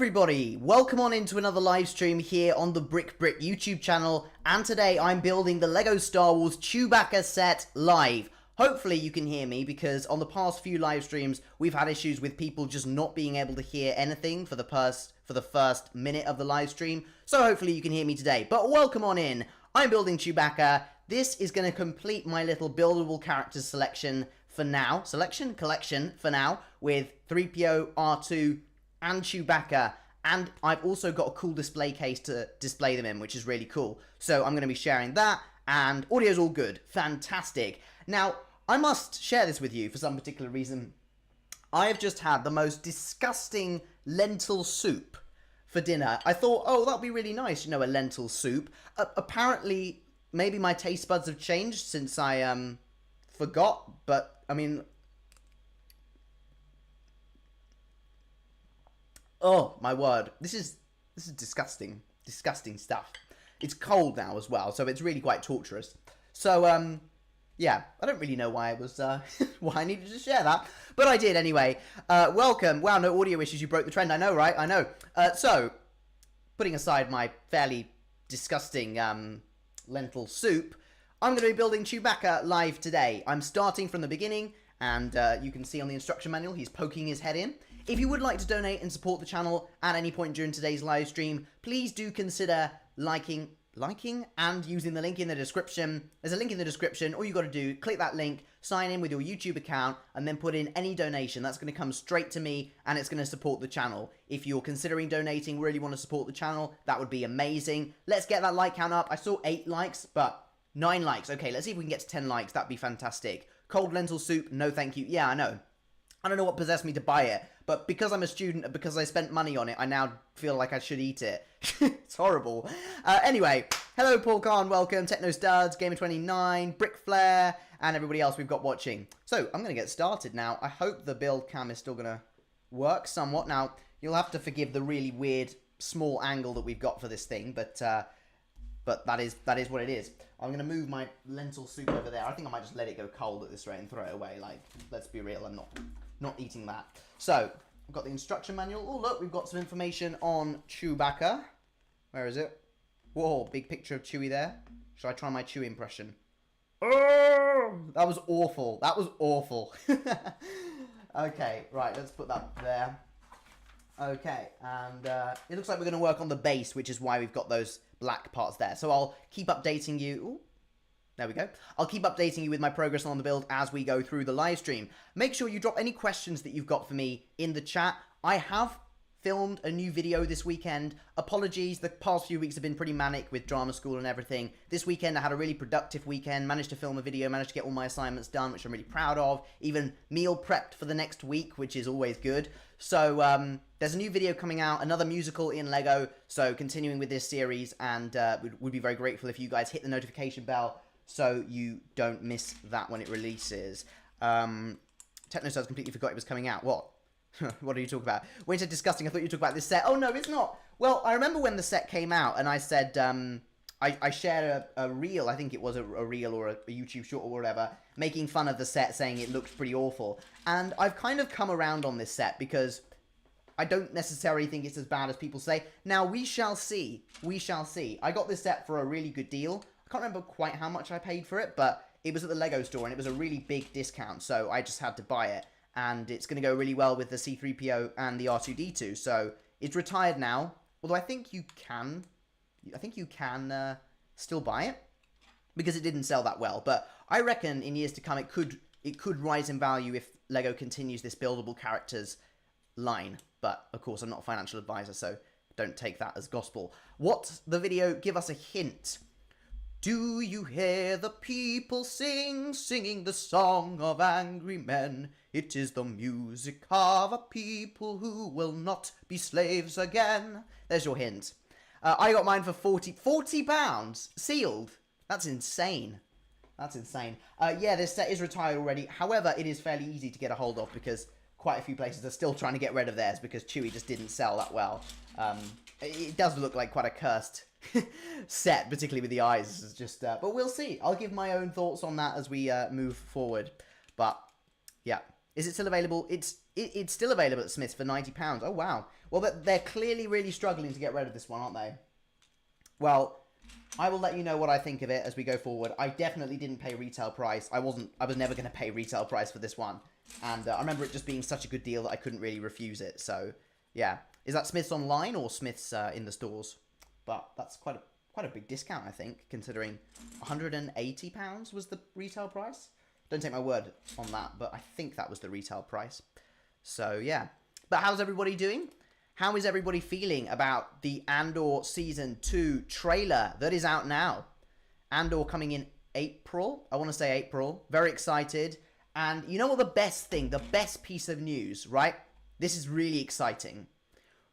everybody, welcome on into another live stream here on the Brit YouTube channel, and today I'm building the LEGO Star Wars Chewbacca set live. Hopefully you can hear me, because on the past few live streams we've had issues with people just not being able to hear anything for the first minute of the live stream, so hopefully you can hear me today. But welcome on in. I'm building Chewbacca. This is going to complete my little buildable characters collection for now, with 3PO, R2 and Chewbacca, and I've also got a cool display case to display them in, which is really cool. So I'm going to be sharing that, and audio's all good. Fantastic. Now, I must share this with you for some particular reason. I have just had the most disgusting lentil soup for dinner. I thought, oh, that'd be really nice, you know, a lentil soup. Apparently, maybe my taste buds have changed since I forgot, but, I mean, oh my word, this is disgusting stuff. It's cold now as well, so it's really quite torturous. So yeah, I don't really know why I was why I needed to share that, but I did anyway. Welcome. Wow, no audio issues. You broke the trend. I know, right? I know. So putting aside my fairly disgusting lentil soup, I'm going to be building Chewbacca live today. I'm starting from the beginning, and you can see on the instruction manual he's poking his head in. If you would like to donate and support the channel at any point during today's live stream, please do consider liking and using the link in the description. There's a link in the description. All you got to do, click that link, sign in with your YouTube account, and then put in any donation. That's going to come straight to me, and it's going to support the channel. If you're considering donating, really want to support the channel, that would be amazing. Let's get that like count up. I saw 8 likes, but 9 likes. Okay, let's see if we can get to 10 likes. That'd be fantastic. Cold lentil soup, no thank you. Yeah, I know. I don't know what possessed me to buy it, but because I'm a student and because I spent money on it, I now feel like I should eat it. It's horrible. Anyway, hello Paul Khan, welcome, Techno Studs, Gamer29, Brick Flare, and everybody else we've got watching. So, I'm going to get started now. I hope the build cam is still going to work somewhat. Now, you'll have to forgive the really weird, small angle that we've got for this thing, but that is what it is. I'm going to move my lentil soup over there. I think I might just let it go cold at this rate and throw it away. Like, let's be real, I'm not eating that. So, I've got the instruction manual. Oh, look, we've got some information on Chewbacca. Where is it? Whoa, big picture of Chewie there. Should I try my Chewie impression? Oh, that was awful. That was awful. Okay, right, let's put that there. Okay, and it looks like we're going to work on the base, which is why we've got those black parts there. So I'll keep updating you. Ooh, there we go. I'll keep updating you with my progress on the build as we go through the live stream. Make sure you drop any questions that you've got for me in the chat. I have filmed a new video this weekend. Apologies, the past few weeks have been pretty manic with drama school and everything. This weekend I had a really productive weekend, managed to film a video, managed to get all my assignments done, which I'm really proud of. Even meal prepped for the next week, which is always good. So there's a new video coming out, another musical in LEGO, so continuing with this series, and would be very grateful if you guys hit the notification bell so you don't miss that when it releases. Technostars completely forgot it was coming out. What? What are you talking about? When you said disgusting, I thought you were talking about this set. Oh, no, it's not. Well, I remember when the set came out, and I said, I shared a reel, I think it was a reel or a YouTube short or whatever, making fun of the set, saying it looked pretty awful. And I've kind of come around on this set, because I don't necessarily think it's as bad as people say. Now, we shall see. We shall see. I got this set for a really good deal. I can't remember quite how much I paid for it, but it was at the LEGO store, and it was a really big discount, so I just had to buy it. And it's going to go really well with the C-3PO and the R2-D2. So it's retired now. Although I think you can still buy it, because it didn't sell that well. But I reckon in years to come it could rise in value if LEGO continues this buildable characters line. But of course I'm not a financial advisor, so don't take that as gospel. What's the video? Give us a hint. Do you hear the people singing the song of angry men? It is the music of a people who will not be slaves again. There's your hint. I got mine for £40 sealed. That's insane. That's insane. Yeah, this set is retired already. However, it is fairly easy to get a hold of, because quite a few places are still trying to get rid of theirs because Chewie just didn't sell that well. It does look like quite a cursed set, particularly with the eyes. It's just, but we'll see. I'll give my own thoughts on that as we move forward. But yeah, is it still available? It's It's still available at Smith's for £90. Oh, wow. Well, they're clearly really struggling to get rid of this one, aren't they? Well, I will let you know what I think of it as we go forward. I definitely didn't pay retail price. I was never going to pay retail price for this one. And I remember it just being such a good deal that I couldn't really refuse it. So, yeah. Is that Smith's online or Smith's in the stores? But that's quite a big discount, I think, considering £180 was the retail price. Don't take my word on that, but I think that was the retail price. So, yeah. But how's everybody doing? How is everybody feeling about the Andor Season 2 trailer that is out now? Andor coming in April. I want to say April. Very excited. And you know what the best piece of news, right? This is really exciting.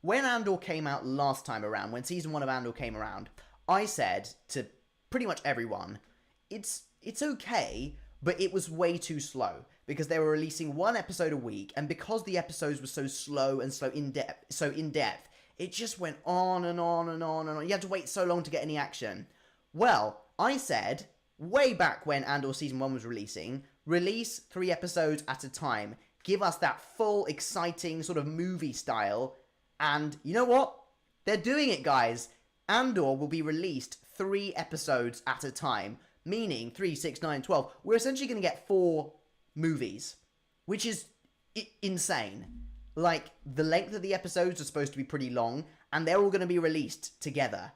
When Andor came out last time around, when Season 1 of Andor came around, I said to pretty much everyone, it's okay, but it was way too slow. Because they were releasing one episode a week, and because the episodes were so slow and so in depth, it just went on and on and on and on. You had to wait so long to get any action. Well, I said, way back when Andor Season 1 was releasing, release 3 episodes at a time. Give us that full, exciting sort of movie style. And you know what? They're doing it, guys. Andor will be released 3 episodes at a time. Meaning 3, 6, 9, 12. We're essentially going to get 4 movies, which is insane. Like, the length of the episodes are supposed to be pretty long, and they're all going to be released together.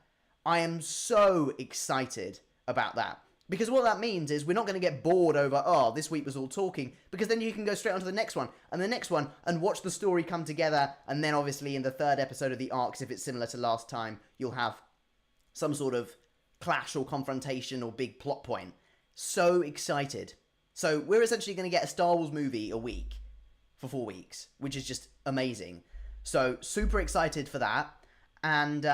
I am so excited about that. Because what that means is we're not going to get bored over, oh, this week was all talking, because then you can go straight on to the next one, and watch the story come together, and then obviously in the 3rd episode of the arcs, if it's similar to last time, you'll have some sort of clash or confrontation or big plot point. So excited. So we're essentially going to get a Star Wars movie a week for 4 weeks, which is just amazing. So super excited for that. And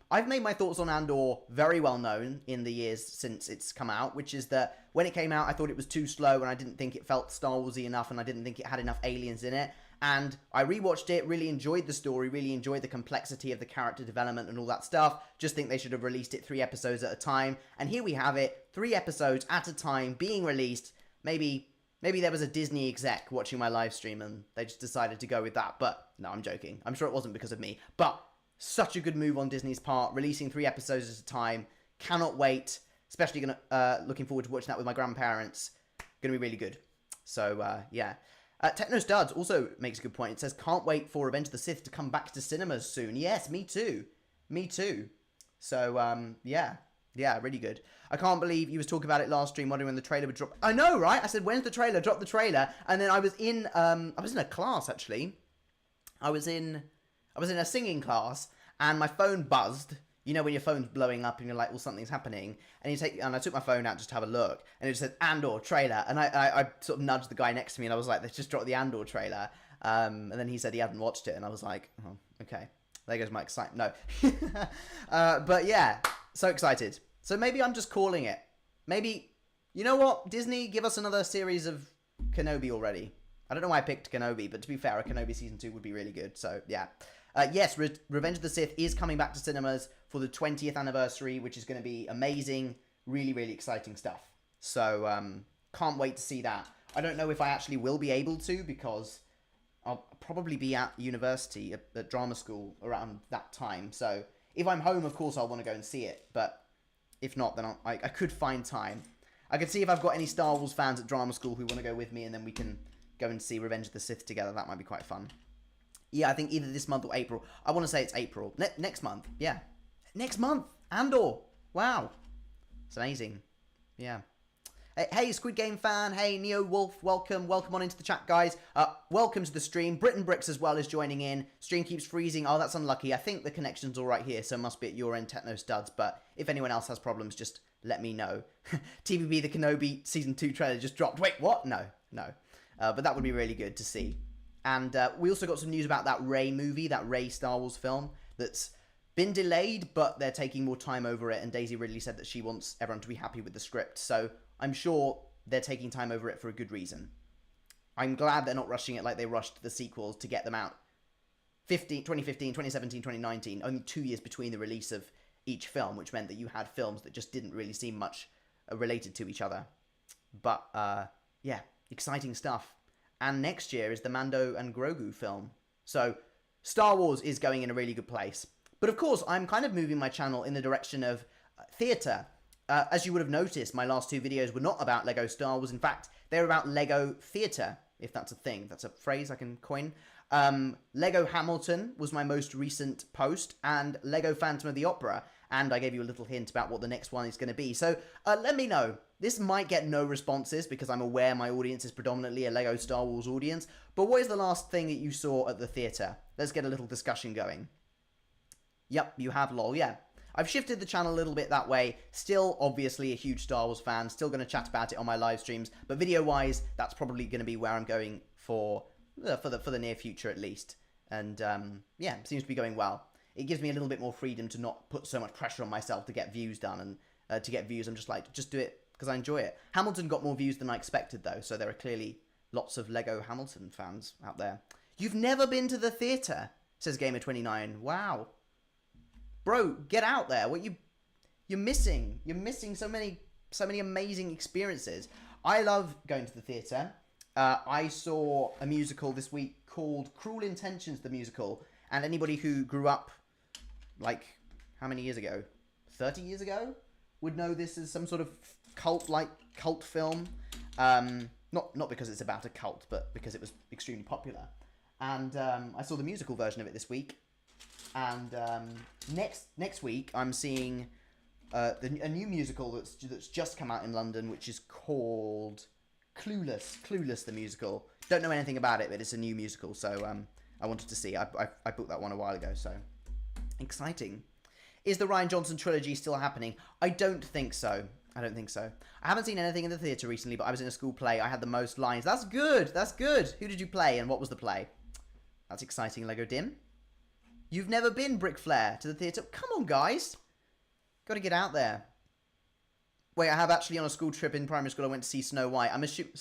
I've made my thoughts on Andor very well known in the years since it's come out, which is that when it came out, I thought it was too slow and I didn't think it felt Star Warsy enough and I didn't think it had enough aliens in it. And I rewatched it, really enjoyed the story, really enjoyed the complexity of the character development and all that stuff. Just think they should have released it 3 episodes at a time. And here we have it, 3 episodes at a time being released. Maybe there was a Disney exec watching my live stream and they just decided to go with that. But no, I'm joking. I'm sure it wasn't because of me. But such a good move on Disney's part, releasing 3 episodes at a time. Cannot wait. Especially looking forward to watching that with my grandparents. Going to be really good. So, yeah. Techno Studs also makes a good point. It says, can't wait for Revenge of the Sith to come back to cinemas soon. Yes, me too. Me too. So, yeah. Yeah, really good. I can't believe you was talking about it last stream, wondering when the trailer would drop. I know, right? I said, when's the trailer? Drop the trailer. And then I was in a class, actually. I was in a singing class, and my phone buzzed. You know when your phone's blowing up and you're like, well, something's happening. And I took my phone out just to have a look, and it just said Andor trailer. And I sort of nudged the guy next to me, and I was like, let's just drop the Andor trailer. And then he said he hadn't watched it, and I was like, oh, okay. There goes my excitement. No. But yeah, so excited. So maybe I'm just calling it. Maybe, you know what? Disney, give us another series of Kenobi already. I don't know why I picked Kenobi, but to be fair, a Kenobi Season 2 would be really good. So, yeah. Yes, Revenge of the Sith is coming back to cinemas for the 20th anniversary, which is going to be amazing. Really, really exciting stuff. So, can't wait to see that. I don't know if I actually will be able to, because I'll probably be at university, at drama school, around that time. So, if I'm home, of course, I'll want to go and see it. But if not, then I could find time. I could see if I've got any Star Wars fans at drama school who want to go with me, and then we can go and see Revenge of the Sith together. That might be quite fun. Yeah, I think either this month or April. I want to say it's April. Next month. Yeah. Next month. Andor. Wow. It's amazing. Yeah. Hey, Squid Game fan. Hey, Neo Wolf. Welcome. Welcome on into the chat, guys. Welcome to the stream. Brit and Bricks as well is joining in. Stream keeps freezing. Oh, that's unlucky. I think the connection's all right here, so it must be at your end, Techno Studs. But if anyone else has problems, just let me know. TBB, the Kenobi Season 2 trailer just dropped. Wait, what? No. But that would be really good to see. And we also got some news about that Rey movie, that Rey Star Wars film that's been delayed, but they're taking more time over it. And Daisy Ridley said that she wants everyone to be happy with the script. So I'm sure they're taking time over it for a good reason. I'm glad they're not rushing it like they rushed the sequels to get them out. 2015, 2017, 2019, only 2 years between the release of each film, which meant that you had films that just didn't really seem much related to each other. But, yeah, exciting stuff. and next year is the Mando and Grogu film. So Star Wars is going in a really good place. But of course, I'm kind of moving my channel in the direction of theatre. As you would have noticed, my last two videos were not about Lego Star Wars. In fact, they're about Lego theatre, if that's a thing. That's a phrase I can coin. Lego Hamilton was my most recent post, and Lego Phantom of the Opera. And I gave you a little hint about what the next one is going to be. So let me know. This might get no responses because I'm aware my audience is predominantly a Lego Star Wars audience. But what is the last thing that you saw at the theatre? Let's get a little discussion going. Yep, you have, lol, yeah. I've shifted the channel a little bit that way. Still, obviously, a huge Star Wars fan. Still going to chat about it on my live streams. But video-wise, that's probably going to be where I'm going for the near future, at least. And, yeah, seems to be going well. It gives me a little bit more freedom to not put so much pressure on myself to get views done. And to get views, I'm just like, just do it because I enjoy it. Hamilton got more views than I expected, though. So there are clearly lots of Lego Hamilton fans out there. You've never been to the theatre, says Gamer29. Wow. Bro, get out there. You're missing so many amazing experiences. I love going to the theatre. I saw a musical this week called Cruel Intentions, the musical. And anybody who grew up, like, how many years ago? 30 years ago? Would know this as some sort of cult film. Not because it's about a cult, but because it was extremely popular. And I saw the musical version of it this week. And next week, I'm seeing a new musical that's just come out in London, which is called Clueless. Clueless, the musical. Don't know anything about it, but it's a new musical, so I wanted to see. I booked that one a while ago, so exciting. Is the Rian Johnson trilogy still happening? I don't think so. I haven't seen anything in the theatre recently, but I was in a school play. I had the most lines. That's good. Who did you play, and what was the play? That's exciting, Lego Dim. You've never been, Brick Flair, to the theatre? Come on, guys. Got to get out there. Wait, I have actually on a school trip in primary school, I went to see Snow White. I'm assuming...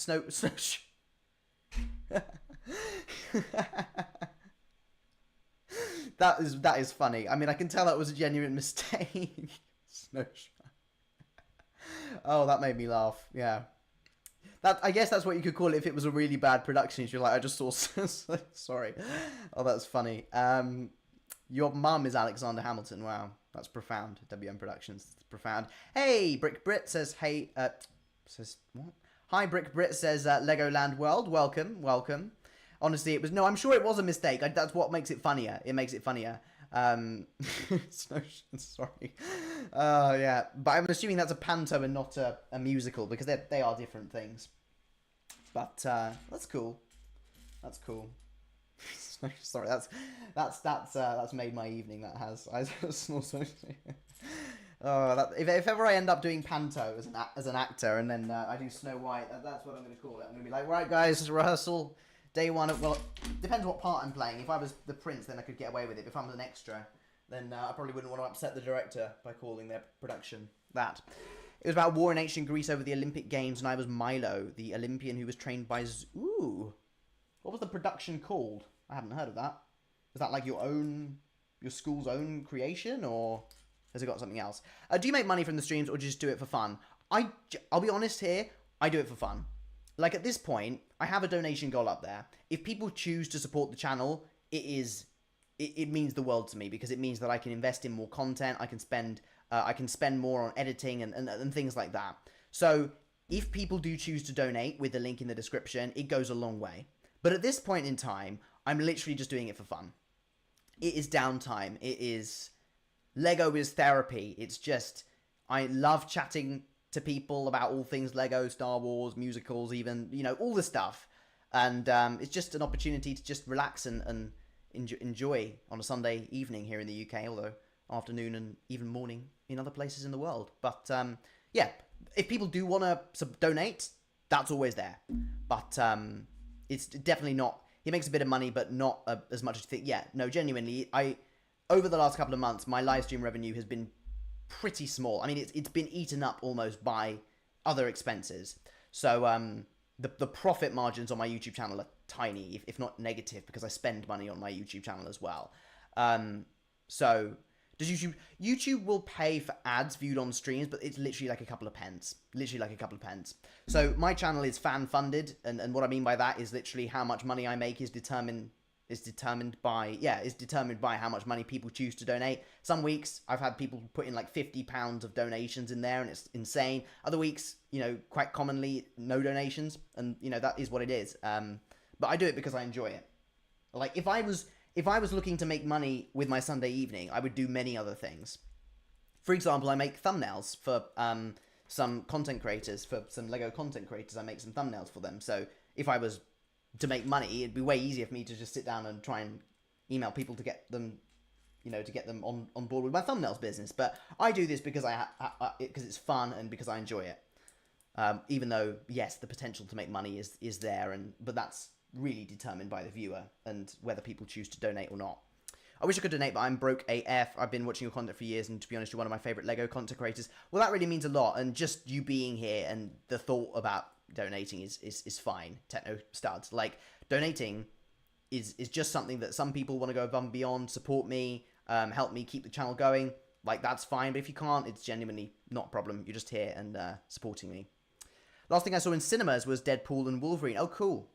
That is funny. I mean, I can tell that was a genuine mistake. Oh, that made me laugh. Yeah. I guess that's what you could call it if it was a really bad production. You're like, I just saw... Sorry. Oh, that's funny. Your mum is Alexander Hamilton. Wow, that's profound. WM Productions, it's profound. Hey, Brick Brit says, hey, says what? Hi, Brick Brit says, Legoland World, welcome. Honestly, it was, no, I'm sure it was a mistake. That's what makes it funnier. It makes it funnier. Sorry. Yeah, but I'm assuming that's a panto and not a musical because they are different things. But that's cool. That's cool. Sorry, that's made my evening. That has. If ever I end up doing panto as an actor, and then I do Snow White, that's what I'm going to call it. I'm going to be like, right, guys, rehearsal day one. Well, depends what part I'm playing. If I was the prince, then I could get away with it. If I'm an extra, then I probably wouldn't want to upset the director by calling their production that. It was about war in ancient Greece over the Olympic Games, and I was Milo, the Olympian who was trained by Ooh. What was the production called? I haven't heard of that. Was that like your school's own creation, or has it got something else? Do you make money from the streams, or just do it for fun? I'll be honest here, I do it for fun. Like, at this point, I have a donation goal up there. If people choose to support the channel, it means the world to me, because it means that I can invest in more content, I can spend more on editing and things like that. So if people do choose to donate with the link in the description, it goes a long way. But at this point in time, I'm literally just doing it for fun. It is downtime. Lego is therapy. It's just, I love chatting to people about all things Lego, Star Wars, musicals, even, all the stuff. And it's just an opportunity to just relax and enjoy on a Sunday evening here in the UK, although afternoon and even morning in other places in the world. But yeah, if people do want to donate, that's always there. But it's definitely not, it makes a bit of money, but not as much as you think. Yeah, no, genuinely, over the last couple of months, my live stream revenue has been pretty small. I mean, it's been eaten up almost by other expenses. So the profit margins on my YouTube channel are tiny, if not negative, because I spend money on my YouTube channel as well. So Does YouTube will pay for ads viewed on streams, but it's literally like a couple of pence. Literally like a couple of pence. So my channel is fan funded, and what I mean by that is literally how much money I make is determined by how much money people choose to donate. Some weeks I've had people put in like £50 of donations in there, and it's insane. Other weeks, you know, quite commonly no donations, and you know that is what it is. But I do it because I enjoy it. Like if I was looking to make money with my Sunday evening, I would do many other things. For example, I make thumbnails for some content creators, for some Lego content creators. I make some thumbnails for them. So if I was to make money, it'd be way easier for me to just sit down and try and email people to get them, you know, to get them on board with my thumbnails business. But I do this because because it's fun and because I enjoy it. Even though, yes, the potential to make money is there, but that's really determined by the viewer and whether people choose to donate or not. I wish I could donate, but I'm broke AF. I've been watching your content for years, and to be honest, you're one of my favorite Lego content creators. Well, that really means a lot, and just you being here and the thought about donating is fine. Techno studs. Like, donating is just something that some people want to go above and beyond, support me, help me keep the channel going. Like, that's fine, but if you can't, it's genuinely not a problem. You're just here and supporting me. Last thing I saw in cinemas was Deadpool and Wolverine. Oh, cool.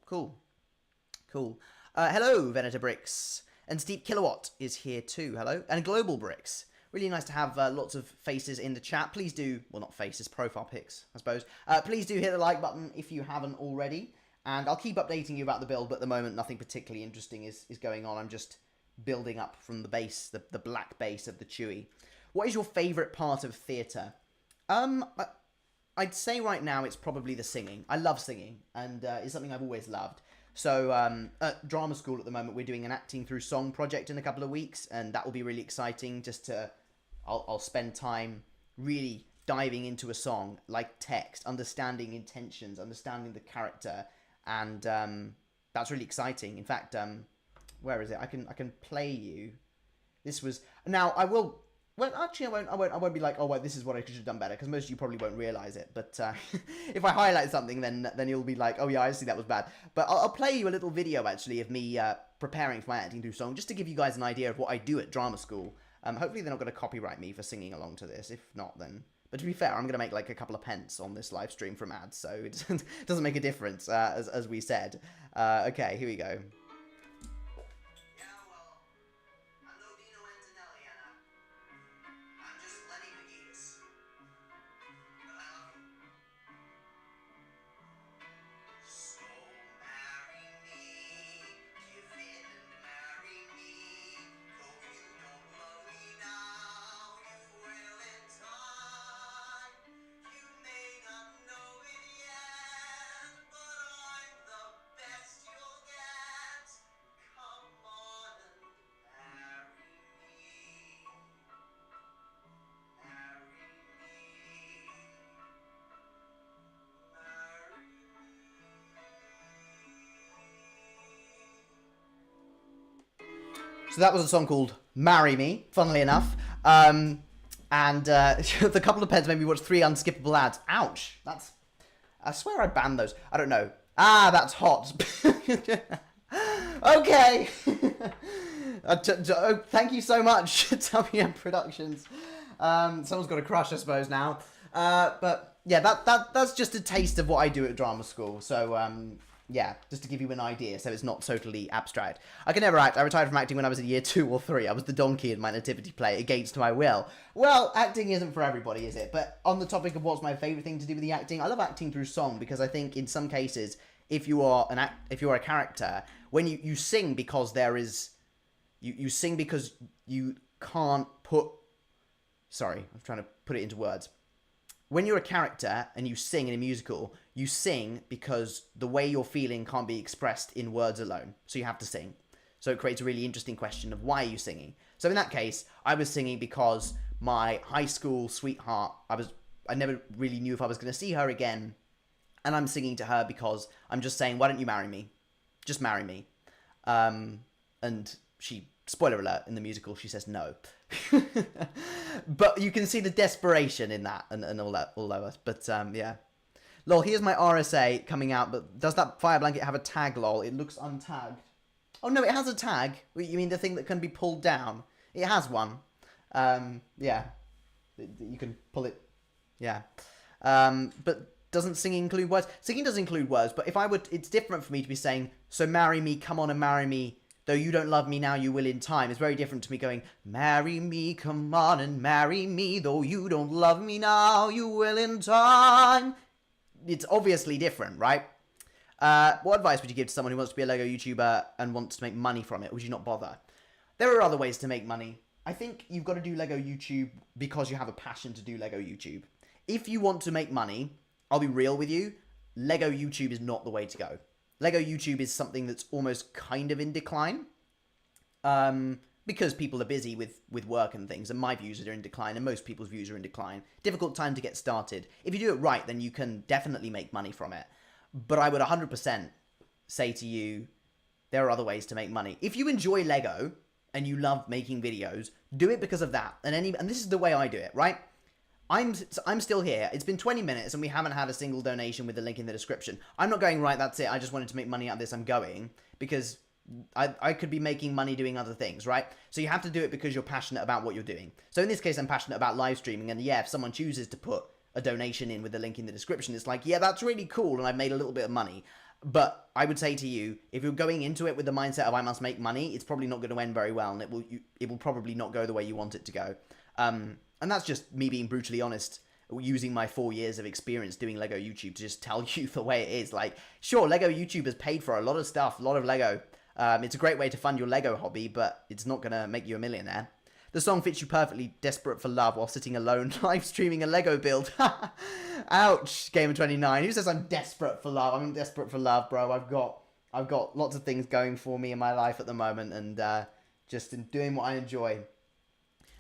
Hello, Venator Bricks. And Steve Kilowatt is here too. Hello. And Global Bricks. Really nice to have lots of faces in the chat. Please do, well, not faces, profile pics, I suppose. Please do hit the like button if you haven't already. And I'll keep updating you about the build, but at the moment, nothing particularly interesting is going on. I'm just building up from the base, the black base of the Chewie. What is your favourite part of theatre? I'd say right now it's probably the singing. I love singing, and it's something I've always loved. So at drama school at the moment, we're doing an acting through song project in a couple of weeks, and that will be really exciting. I'll spend time really diving into a song, like text, understanding intentions, understanding the character, and that's really exciting. In fact, where is it? I can play you. This was now I will. Well, actually, I won't be like, oh, well, this is what I should have done better, because most of you probably won't realise it. But if I highlight something, then you'll be like, oh, yeah, I see that was bad. But I'll play you a little video, actually, of me preparing for my acting through song, just to give you guys an idea of what I do at drama school. Hopefully they're not going to copyright me for singing along to this. If not, then... But to be fair, I'm going to make like a couple of pence on this live stream from ads, so it doesn't make a difference, as we said. Okay, here we go. So that was a song called Marry Me, funnily enough. The couple of pence made me watch 3 unskippable ads. Ouch. I swear I banned those. I don't know. Ah, that's hot. Okay. Thank you so much, WM Productions. Someone's got a crush, I suppose, now. But yeah, that's just a taste of what I do at drama school. So, yeah, just to give you an idea, so it's not totally abstract. I can never act. I retired from acting when I was in year 2 or 3. I was the donkey in my nativity play, against my will. Well, acting isn't for everybody, is it? But on the topic of what's my favourite thing to do with the acting, I love acting through song, because I think in some cases, if you are a character, when you sing because there is... You sing because you can't put... Sorry, I'm trying to put it into words. When you're a character and you sing in a musical, you sing because the way you're feeling can't be expressed in words alone. So you have to sing. So it creates a really interesting question of why are you singing? So in that case, I was singing because my high school sweetheart, I never really knew if I was going to see her again. And I'm singing to her because I'm just saying, why don't you marry me? Just marry me. And she, spoiler alert, in the musical, she says no. But you can see the desperation in that and all that, all over. But yeah. Lol, here's my RSA coming out, but does that fire blanket have a tag, lol? It looks untagged. Oh no, it has a tag. You mean the thing that can be pulled down? It has one. Yeah, you can pull it. Yeah. But doesn't singing include words? Singing does include words, but if I would, it's different for me to be saying, so marry me, come on and marry me, though you don't love me now, you will in time. It's very different to me going, marry me, come on and marry me, though you don't love me now, you will in time. It's obviously different, right? What advice would you give to someone who wants to be a Lego YouTuber and wants to make money from it? Would you not bother? There are other ways to make money. I think you've got to do Lego YouTube because you have a passion to do Lego YouTube. If you want to make money, I'll be real with you, Lego YouTube is not the way to go. Lego YouTube is something that's almost kind of in decline. Because people are busy with work and things, and my views are in decline, and most people's views are in decline. Difficult time to get started. If you do it right, then you can definitely make money from it. But I would 100% say to you, there are other ways to make money. If you enjoy Lego and you love making videos, do it because of that. And this is the way I do it, right? I'm still here. It's been 20 minutes and we haven't had a single donation with the link in the description. I'm not going, right, that's it. I just wanted to make money out of this. I'm going because I could be making money doing other things, right? So you have to do it because you're passionate about what you're doing. So in this case, I'm passionate about live streaming. And yeah, if someone chooses to put a donation in with the link in the description, it's like, yeah, that's really cool. And I've made a little bit of money. But I would say to you, if you're going into it with the mindset of I must make money, it's probably not going to end very well. And it will probably not go the way you want it to go. And that's just me being brutally honest, using my 4 years of experience doing Lego YouTube to just tell you the way it is. Like, sure, Lego YouTube has paid for a lot of stuff, a lot of Lego. It's a great way to fund your Lego hobby, but it's not going to make you a millionaire. The song fits you perfectly, desperate for love, while sitting alone, live streaming a Lego build. Ouch, Gamer29. Who says I'm desperate for love? I'm desperate for love, bro. I've got lots of things going for me in my life at the moment, and just in doing what I enjoy.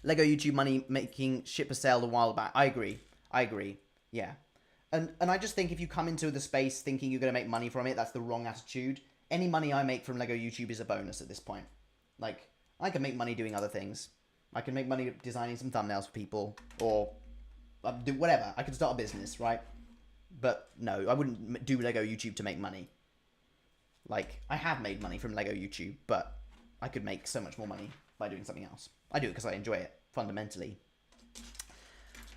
Lego YouTube money making ship a sale a while back. I agree. Yeah. And I just think if you come into the space thinking you're going to make money from it, that's the wrong attitude. Any money I make from Lego YouTube is a bonus at this point. Like, I can make money doing other things. I can make money designing some thumbnails for people, or do whatever. I could start a business, right? But no, I wouldn't do Lego YouTube to make money. Like, I have made money from Lego YouTube, but I could make so much more money by doing something else. I do it because I enjoy it, fundamentally.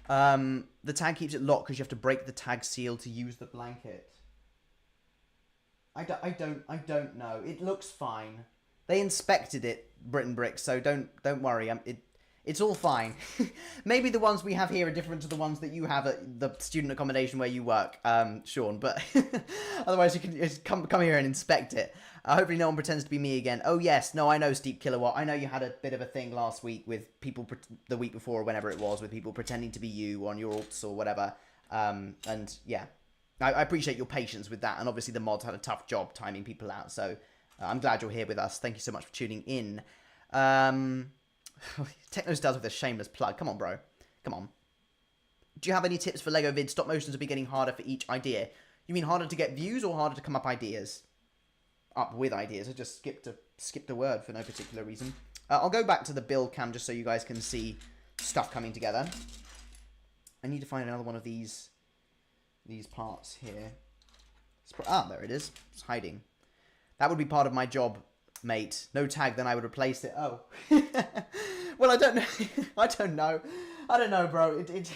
The tag keeps it locked because you have to break the tag seal to use the blanket. I don't know. It looks fine. They inspected it, Brit and Brick, so don't worry. It's all fine. Maybe the ones we have here are different to the ones that you have at the student accommodation where you work, Sean. But otherwise, you can just come here and inspect it. Hopefully, no one pretends to be me again. Oh yes, no, I know, Steep Kilowatt. I know you had a bit of a thing last week with people, the week before or whenever it was, with people pretending to be you on your alts or whatever. And yeah, I appreciate your patience with that. And obviously, the mods had a tough job timing people out. So I'm glad you're here with us. Thank you so much for tuning in. Techno Stars with a shameless plug. Come on, bro. Come on. Do you have any tips for Lego vids? Stop motions will be getting harder for each idea. You mean harder to get views or harder to come up ideas? Up with ideas. I just skipped a word for no particular reason. I'll go back to the build cam just so you guys can see stuff coming together. I need to find another one of these parts here. There it is. It's hiding. That would be part of my job, mate. No tag, then I would replace it. Oh. Well, I don't know. I don't know, bro. It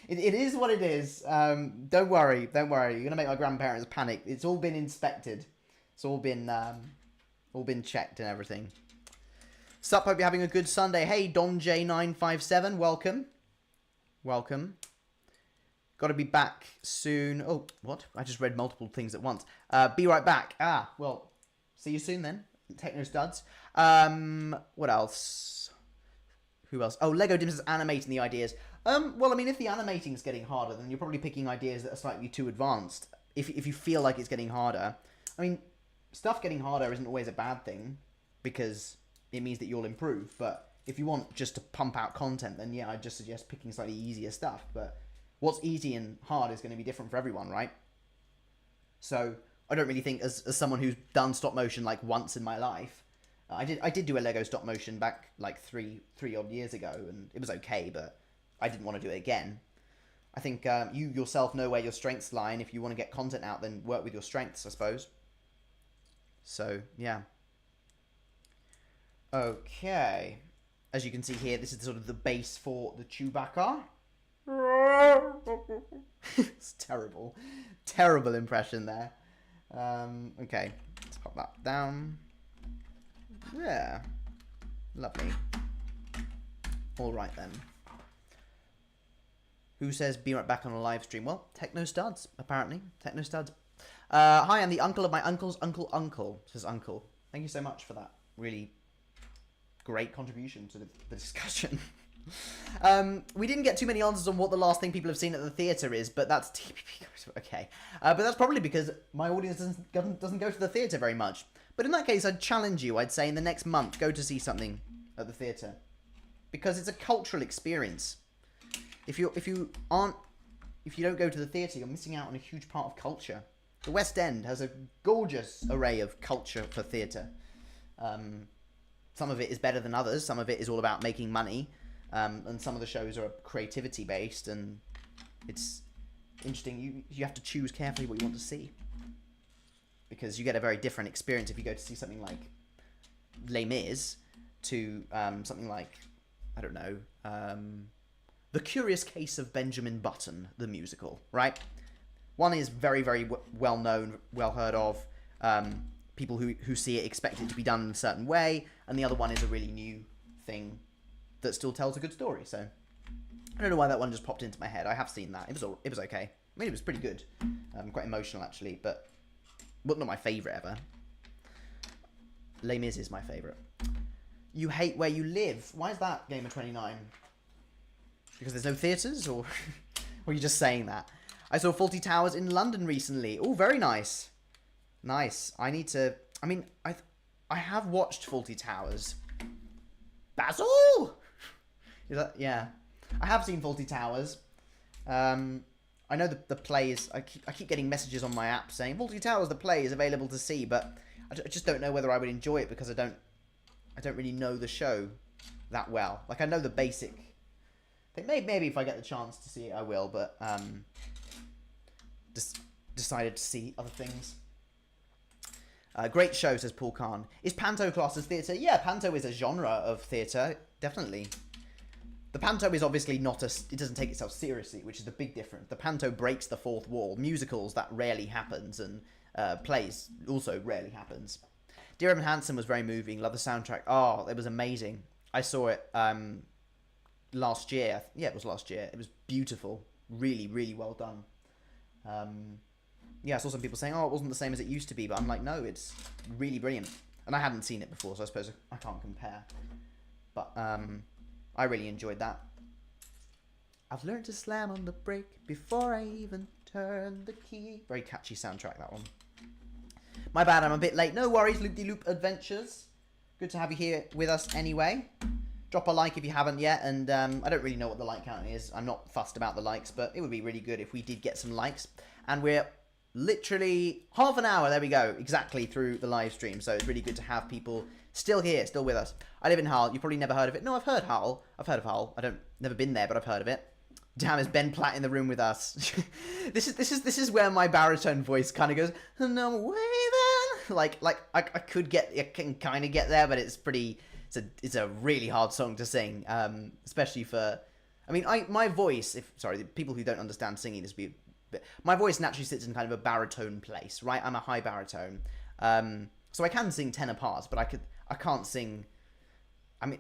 is what it is. Don't worry. You're gonna make my grandparents panic. It's all been inspected. It's all been checked and everything. Sup, hope you're having a good Sunday. Hey, DonJ957, welcome. Gotta be back soon. Oh, what? I just read multiple things at once. Be right back. Well, see you soon then. Techno Studs. What else? Who else? Oh, Lego Dims is animating the ideas. Well, I mean, if the animating's getting harder, then you're probably picking ideas that are slightly too advanced. If you feel like it's getting harder. I mean, stuff getting harder isn't always a bad thing, because it means that you'll improve. But if you want just to pump out content, then yeah, I'd just suggest picking slightly easier stuff. But what's easy and hard is going to be different for everyone, right? So I don't really think, as someone who's done stop motion like once in my life, I did do a Lego stop motion back like three odd years ago, and it was okay, but I didn't want to do it again. I think you yourself know where your strengths lie, and if you want to get content out, then work with your strengths, I suppose. So yeah. Okay. as you can see here, this is sort of the base for the Chewbacca. It's terrible. Terrible impression there. Okay, let's pop that down. Yeah. Lovely. Alright then. Who says be right back on a live stream? Well, Techno Studs, apparently. Techno Studs. Hi, I'm the uncle of my uncle's uncle, says Uncle. Thank you so much for that really great contribution to the discussion. We didn't get too many answers on what the last thing people have seen at the theatre is, but that's okay. But that's probably because my audience doesn't go to the theatre very much. But in that case, I'd challenge you. I'd say in the next month, go to see something at the theatre, because it's a cultural experience. If you don't go to the theatre, you're missing out on a huge part of culture. The West End has a gorgeous array of culture for theatre. Some of it is better than others. Some of it is all about making money. And some of the shows are creativity based, and it's interesting. You have to choose carefully what you want to see, because you get a very different experience if you go to see something like Les Mis to something like, I don't know, The Curious Case of Benjamin Button, the musical, right? One is very, very well known, well heard of. People who see it expect it to be done in a certain way, and the other one is a really new thing that still tells a good story. So I don't know why that one just popped into my head. I have seen that. It was okay. I mean, it was pretty good. Quite emotional actually, but not my favourite ever. Les Mis is my favourite. You hate where you live. Why is that, Gamer29? Because there's no theatres, or were you just saying that? I saw Fawlty Towers in London recently. Oh, very nice. Nice. I need to... I mean, I have watched Fawlty Towers. Basil! Is that... Yeah. I have seen Fawlty Towers. I know the play is... I keep getting messages on my app saying, Fawlty Towers, the play is available to see, but I just don't know whether I would enjoy it, because I don't really know the show that well. Like, I know the basic... I think maybe if I get the chance to see it, I will, but... Just decided to see other things. Great show, says Paul Kahn. Is Panto classed as theatre? Yeah, Panto is a genre of theatre, definitely. The Panto is obviously not it doesn't take itself seriously, which is the big difference. The Panto breaks the fourth wall. Musicals, that rarely happens, and plays also rarely happens. Dear Evan Hansen was very moving. Love the soundtrack. Oh, it was amazing. I saw it last year. Yeah, it was last year. It was beautiful. Really, really well done. Yeah, I saw some people saying, oh, it wasn't the same as it used to be, but I'm like, no, it's really brilliant. And I hadn't seen it before, so I suppose I can't compare. But I really enjoyed that. I've learned to slam on the brake before I even turn the key. Very catchy soundtrack, that one. My bad, I'm a bit late. No worries, Loop-de-Loop Adventures. Good to have you here with us anyway. Drop a like if you haven't yet, and I don't really know what the like count is. I'm not fussed about the likes, but it would be really good if we did get some likes. And we're literally half an hour, there we go, exactly through the live stream. So it's really good to have people still here, still with us. I live in Hull. You've probably never heard of it. No, I've heard Hull. I've heard of Hull. Never been there, but I've heard of it. Damn, is Ben Platt in the room with us? This is where my baritone voice kind of goes, and I'm waving. Like I can kind of get there, but it's pretty. It's a really hard song to sing, especially for. I mean, my voice. The people who don't understand singing this, my voice naturally sits in kind of a baritone place, right? I'm a high baritone, so I can sing tenor parts, but I can't sing. I mean,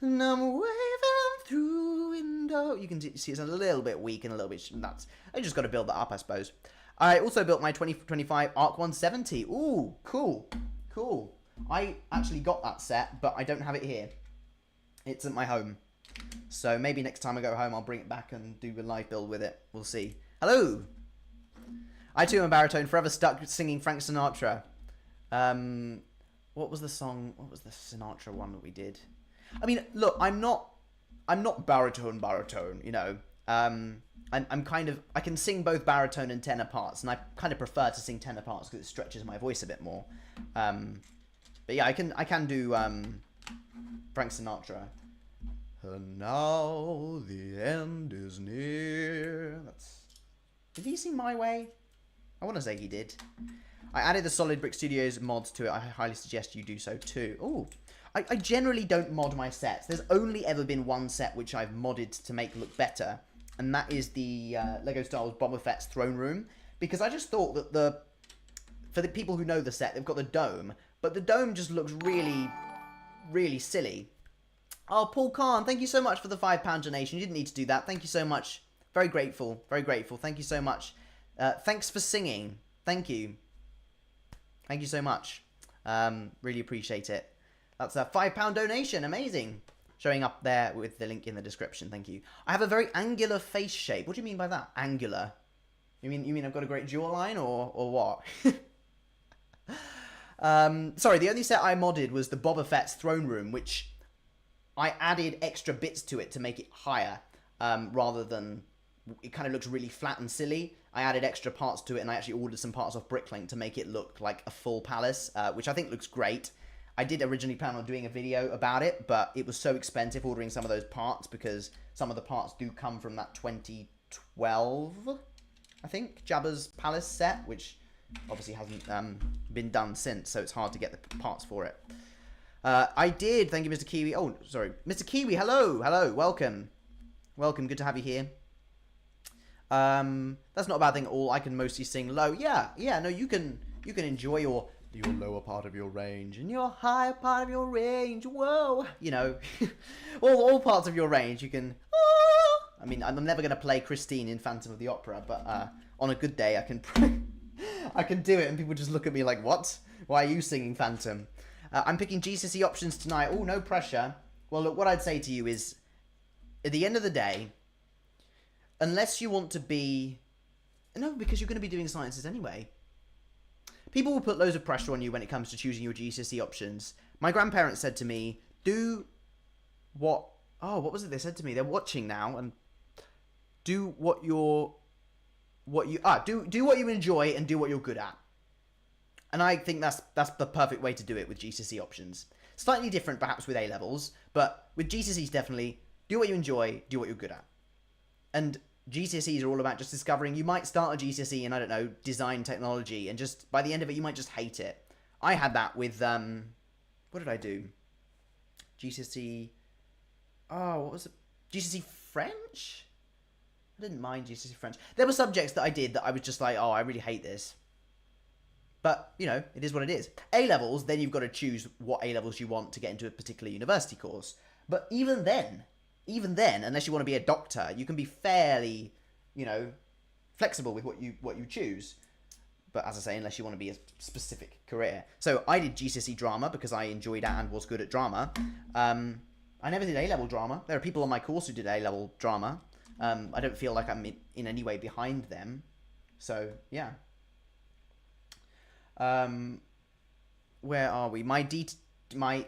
and I'm waving through window. You can see it's a little bit weak and a little bit nuts. I just got to build that up, I suppose. I also built my 2025 Arc 170. Ooh, cool. I actually got that set, but I don't have it here. It's at my home. So maybe next time I go home, I'll bring it back and do a live build with it. We'll see. Hello! I too am baritone, forever stuck singing Frank Sinatra. What was the song? What was the Sinatra one that we did? I mean, look, I'm not baritone, you know. I'm kind of, I can sing both baritone and tenor parts, and I kind of prefer to sing tenor parts because it stretches my voice a bit more. But yeah, I can do Frank Sinatra. And now the end is near. Did he sing My Way? I want to say he did. I added the Solid Brick Studios mods to it. I highly suggest you do so too. Ooh, I generally don't mod my sets. There's only ever been one set which I've modded to make look better, and that is the Lego Star Wars Boba Fett's throne room, because I just thought that for the people who know the set, they've got the dome, but the dome just looks really, really silly. Oh, Paul Kahn, thank you so much for the £5 donation. You didn't need to do that. Thank you so much. Very grateful. Very grateful. Thank you so much. Thanks for singing. Thank you. Thank you so much. Really appreciate it. That's a £5 donation. Amazing. Showing up there with the link in the description. Thank you. I have a very angular face shape. What do you mean by that? Angular? You mean I've got a great jawline or what? Sorry, the only set I modded was the Boba Fett's throne room, which I added extra bits to it to make it higher, rather than... It kind of looks really flat and silly. I added extra parts to it, and I actually ordered some parts off Bricklink to make it look like a full palace, which I think looks great. I did originally plan on doing a video about it, but it was so expensive ordering some of those parts, because some of the parts do come from that 2012, I think, Jabba's Palace set, which obviously hasn't been done since, so it's hard to get the parts for it. I did, thank you, Mr. Kiwi. Oh, sorry. Mr. Kiwi, hello, hello, welcome. Welcome, good to have you here. That's not a bad thing at all. I can mostly sing low. Yeah, no, you can enjoy your lower part of your range and your higher part of your range. Whoa, you know, all parts of your range. You can. I mean, I'm never gonna play Christine in Phantom of the Opera, but on a good day, I can. I can do it, and people just look at me like, "What? Why are you singing Phantom?" I'm picking GCSE options tonight. Oh, no pressure. Well, look, what I'd say to you is, at the end of the day, unless you want to be... No, because you're going to be doing sciences anyway. People will put loads of pressure on you when it comes to choosing your GCSE options. My grandparents said to me, do what... Oh, what was it they said to me? They're watching now, and do what you're... Do what you enjoy and do what you're good at. And I think that's the perfect way to do it with GCSE options. Slightly different perhaps with A-levels, but with GCSEs definitely, do what you enjoy, do what you're good at. And GCSEs are all about just discovering, you might start a GCSE in, I don't know, design technology, and just, by the end of it, you might just hate it. I had that with, what did I do? GCSE, oh, what was it? GCSE French? I didn't mind GCSE French. There were subjects that I did that I was just like, oh, I really hate this. But, you know, it is what it is. A-levels, then you've got to choose what A-levels you want to get into a particular university course. But even then, unless you want to be a doctor, you can be fairly, you know, flexible with what you choose. But as I say, unless you want to be a specific career. So I did GCSE drama because I enjoyed it and was good at drama. I never did A-level drama. There are people on my course who did A-level drama. I don't feel like I'm in any way behind them. So, yeah. Where are we? My GCSE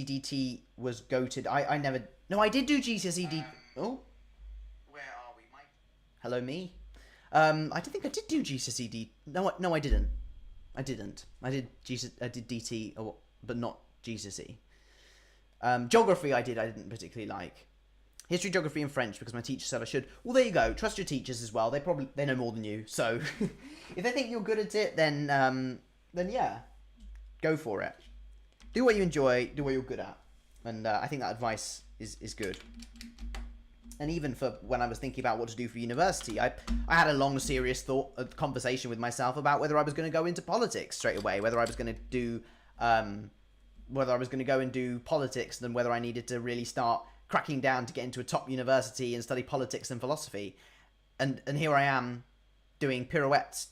DT was goated. I never... No, I did do GCSE DT... Oh. Where are we? Hello, me? I think I did do GCSE DT... No, I didn't. I did DT, but not GCSE. Geography I didn't particularly like. History, geography, and French, because my teacher said I should. Well, there you go. Trust your teachers as well. They know more than you. So, if they think you're good at it, then yeah, go for it. Do what you enjoy. Do what you're good at. And I think that advice is good. And even for when I was thinking about what to do for university, I had a long, serious conversation with myself about whether I was going to go into politics straight away, whether I was going to do, whether I was going to go and do politics, and whether I needed to really start cracking down to get into a top university and study politics and philosophy. And here I am doing pirouettes.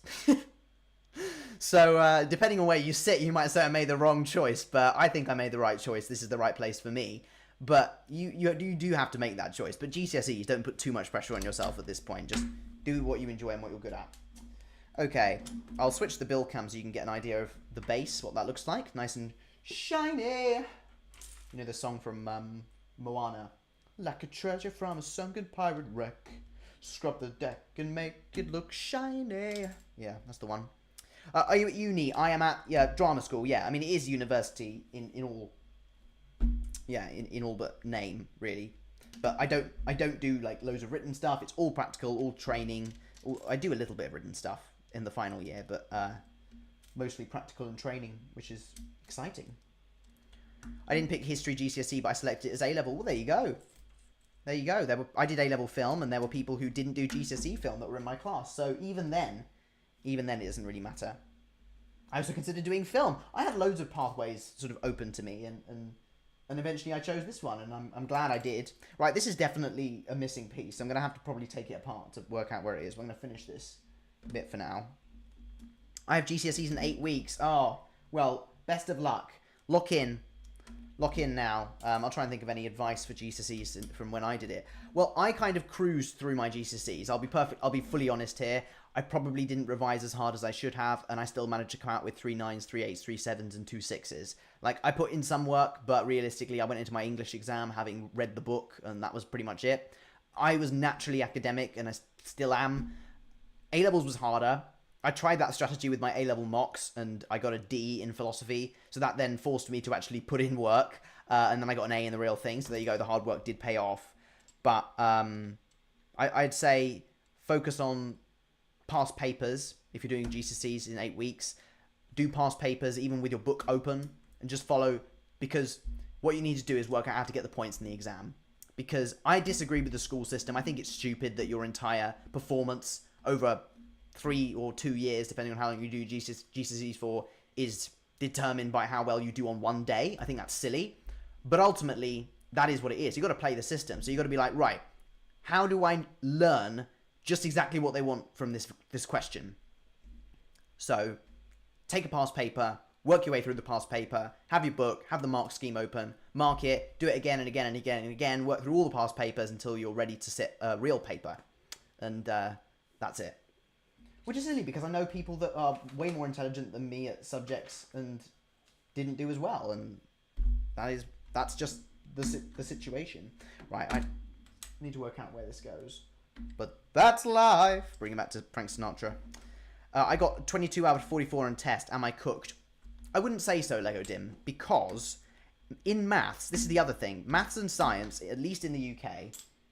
So depending on where you sit, you might say I made the wrong choice, but I think I made the right choice. This is the right place for me. But you do have to make that choice. But GCSEs, don't put too much pressure on yourself at this point. Just do what you enjoy and what you're good at. Okay, I'll switch the build cam so you can get an idea of the base, what that looks like. Nice and shiny. You know the song from Moana. Like a treasure from a sunken pirate wreck. Scrub the deck and make it look shiny. Yeah, that's the one. Are you at uni? I am at drama school. Yeah, I mean it is university in all. Yeah, in all but name really. But I don't do like loads of written stuff. It's all practical, all training. I do a little bit of written stuff in the final year, but mostly practical and training, which is exciting. I didn't pick history GCSE, but I selected it as A-level. Well, there you go. There you go. I did A-level film, and there were people who didn't do GCSE film that were in my class. So even then it doesn't really matter. I also considered doing film. I had loads of pathways sort of open to me, and eventually I chose this one, and I'm glad I did. Right, this is definitely a missing piece. I'm going to have to probably take it apart to work out where it is. I'm going to finish this bit for now. I have GCSEs in 8 weeks. Oh, well, best of luck. Lock in now. I'll try and think of any advice for GCSEs from when I did it. Well, I kind of cruised through my GCSEs. I'll be fully honest here. I probably didn't revise as hard as I should have, and I still managed to come out with 3 9s, 3 8s, 3 7s, and 2 6s. Like, I put in some work, but realistically, I went into my English exam having read the book, and that was pretty much it. I was naturally academic, and I still am. A-levels was harder. I tried that strategy with my A-level mocks, and I got a D in philosophy, so that then forced me to actually put in work, and then I got an A in the real thing, so there you go, the hard work did pay off. But I'd say focus on past papers. If you're doing GCSEs in 8 weeks, do past papers even with your book open, and just follow, because what you need to do is work out how to get the points in the exam. Because I disagree with the school system. I think it's stupid that your entire performance over 3 or 2 years, depending on how long you do GCSEs for, is determined by how well you do on one day. I think that's silly. But ultimately, that is what it is. You've got to play the system. So you've got to be like, right, how do I learn just exactly what they want from this question? So take a past paper, work your way through the past paper, have your book, have the mark scheme open, mark it, do it again and again and again and again, work through all the past papers until you're ready to sit a real paper. And that's it. Which is silly, because I know people that are way more intelligent than me at subjects and didn't do as well, and that's just the situation. Right, I need to work out where this goes. But that's life. Bring it back to Frank Sinatra. I got 22 out of 44 on test. Am I cooked? I wouldn't say so, Lego Dim, because in maths, this is the other thing. Maths and science, at least in the UK,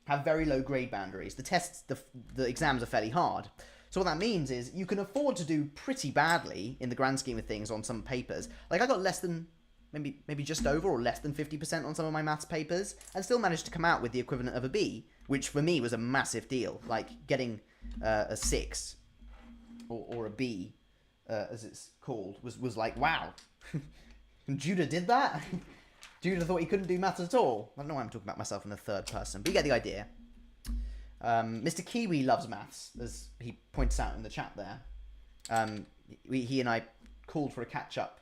have very low grade boundaries. The tests, the exams are fairly hard. So what that means is you can afford to do pretty badly in the grand scheme of things on some papers. Like, I got less than, maybe just over or less than 50% on some of my maths papers, and still managed to come out with the equivalent of a B, which for me was a massive deal. Like, getting a 6 or a B, as it's called, was like, wow. Judah did that? Judah thought he couldn't do maths at all. I don't know why I'm talking about myself in the third person, but you get the idea. Mr. Kiwi loves maths, as he points out in the chat there. He and I called for a catch-up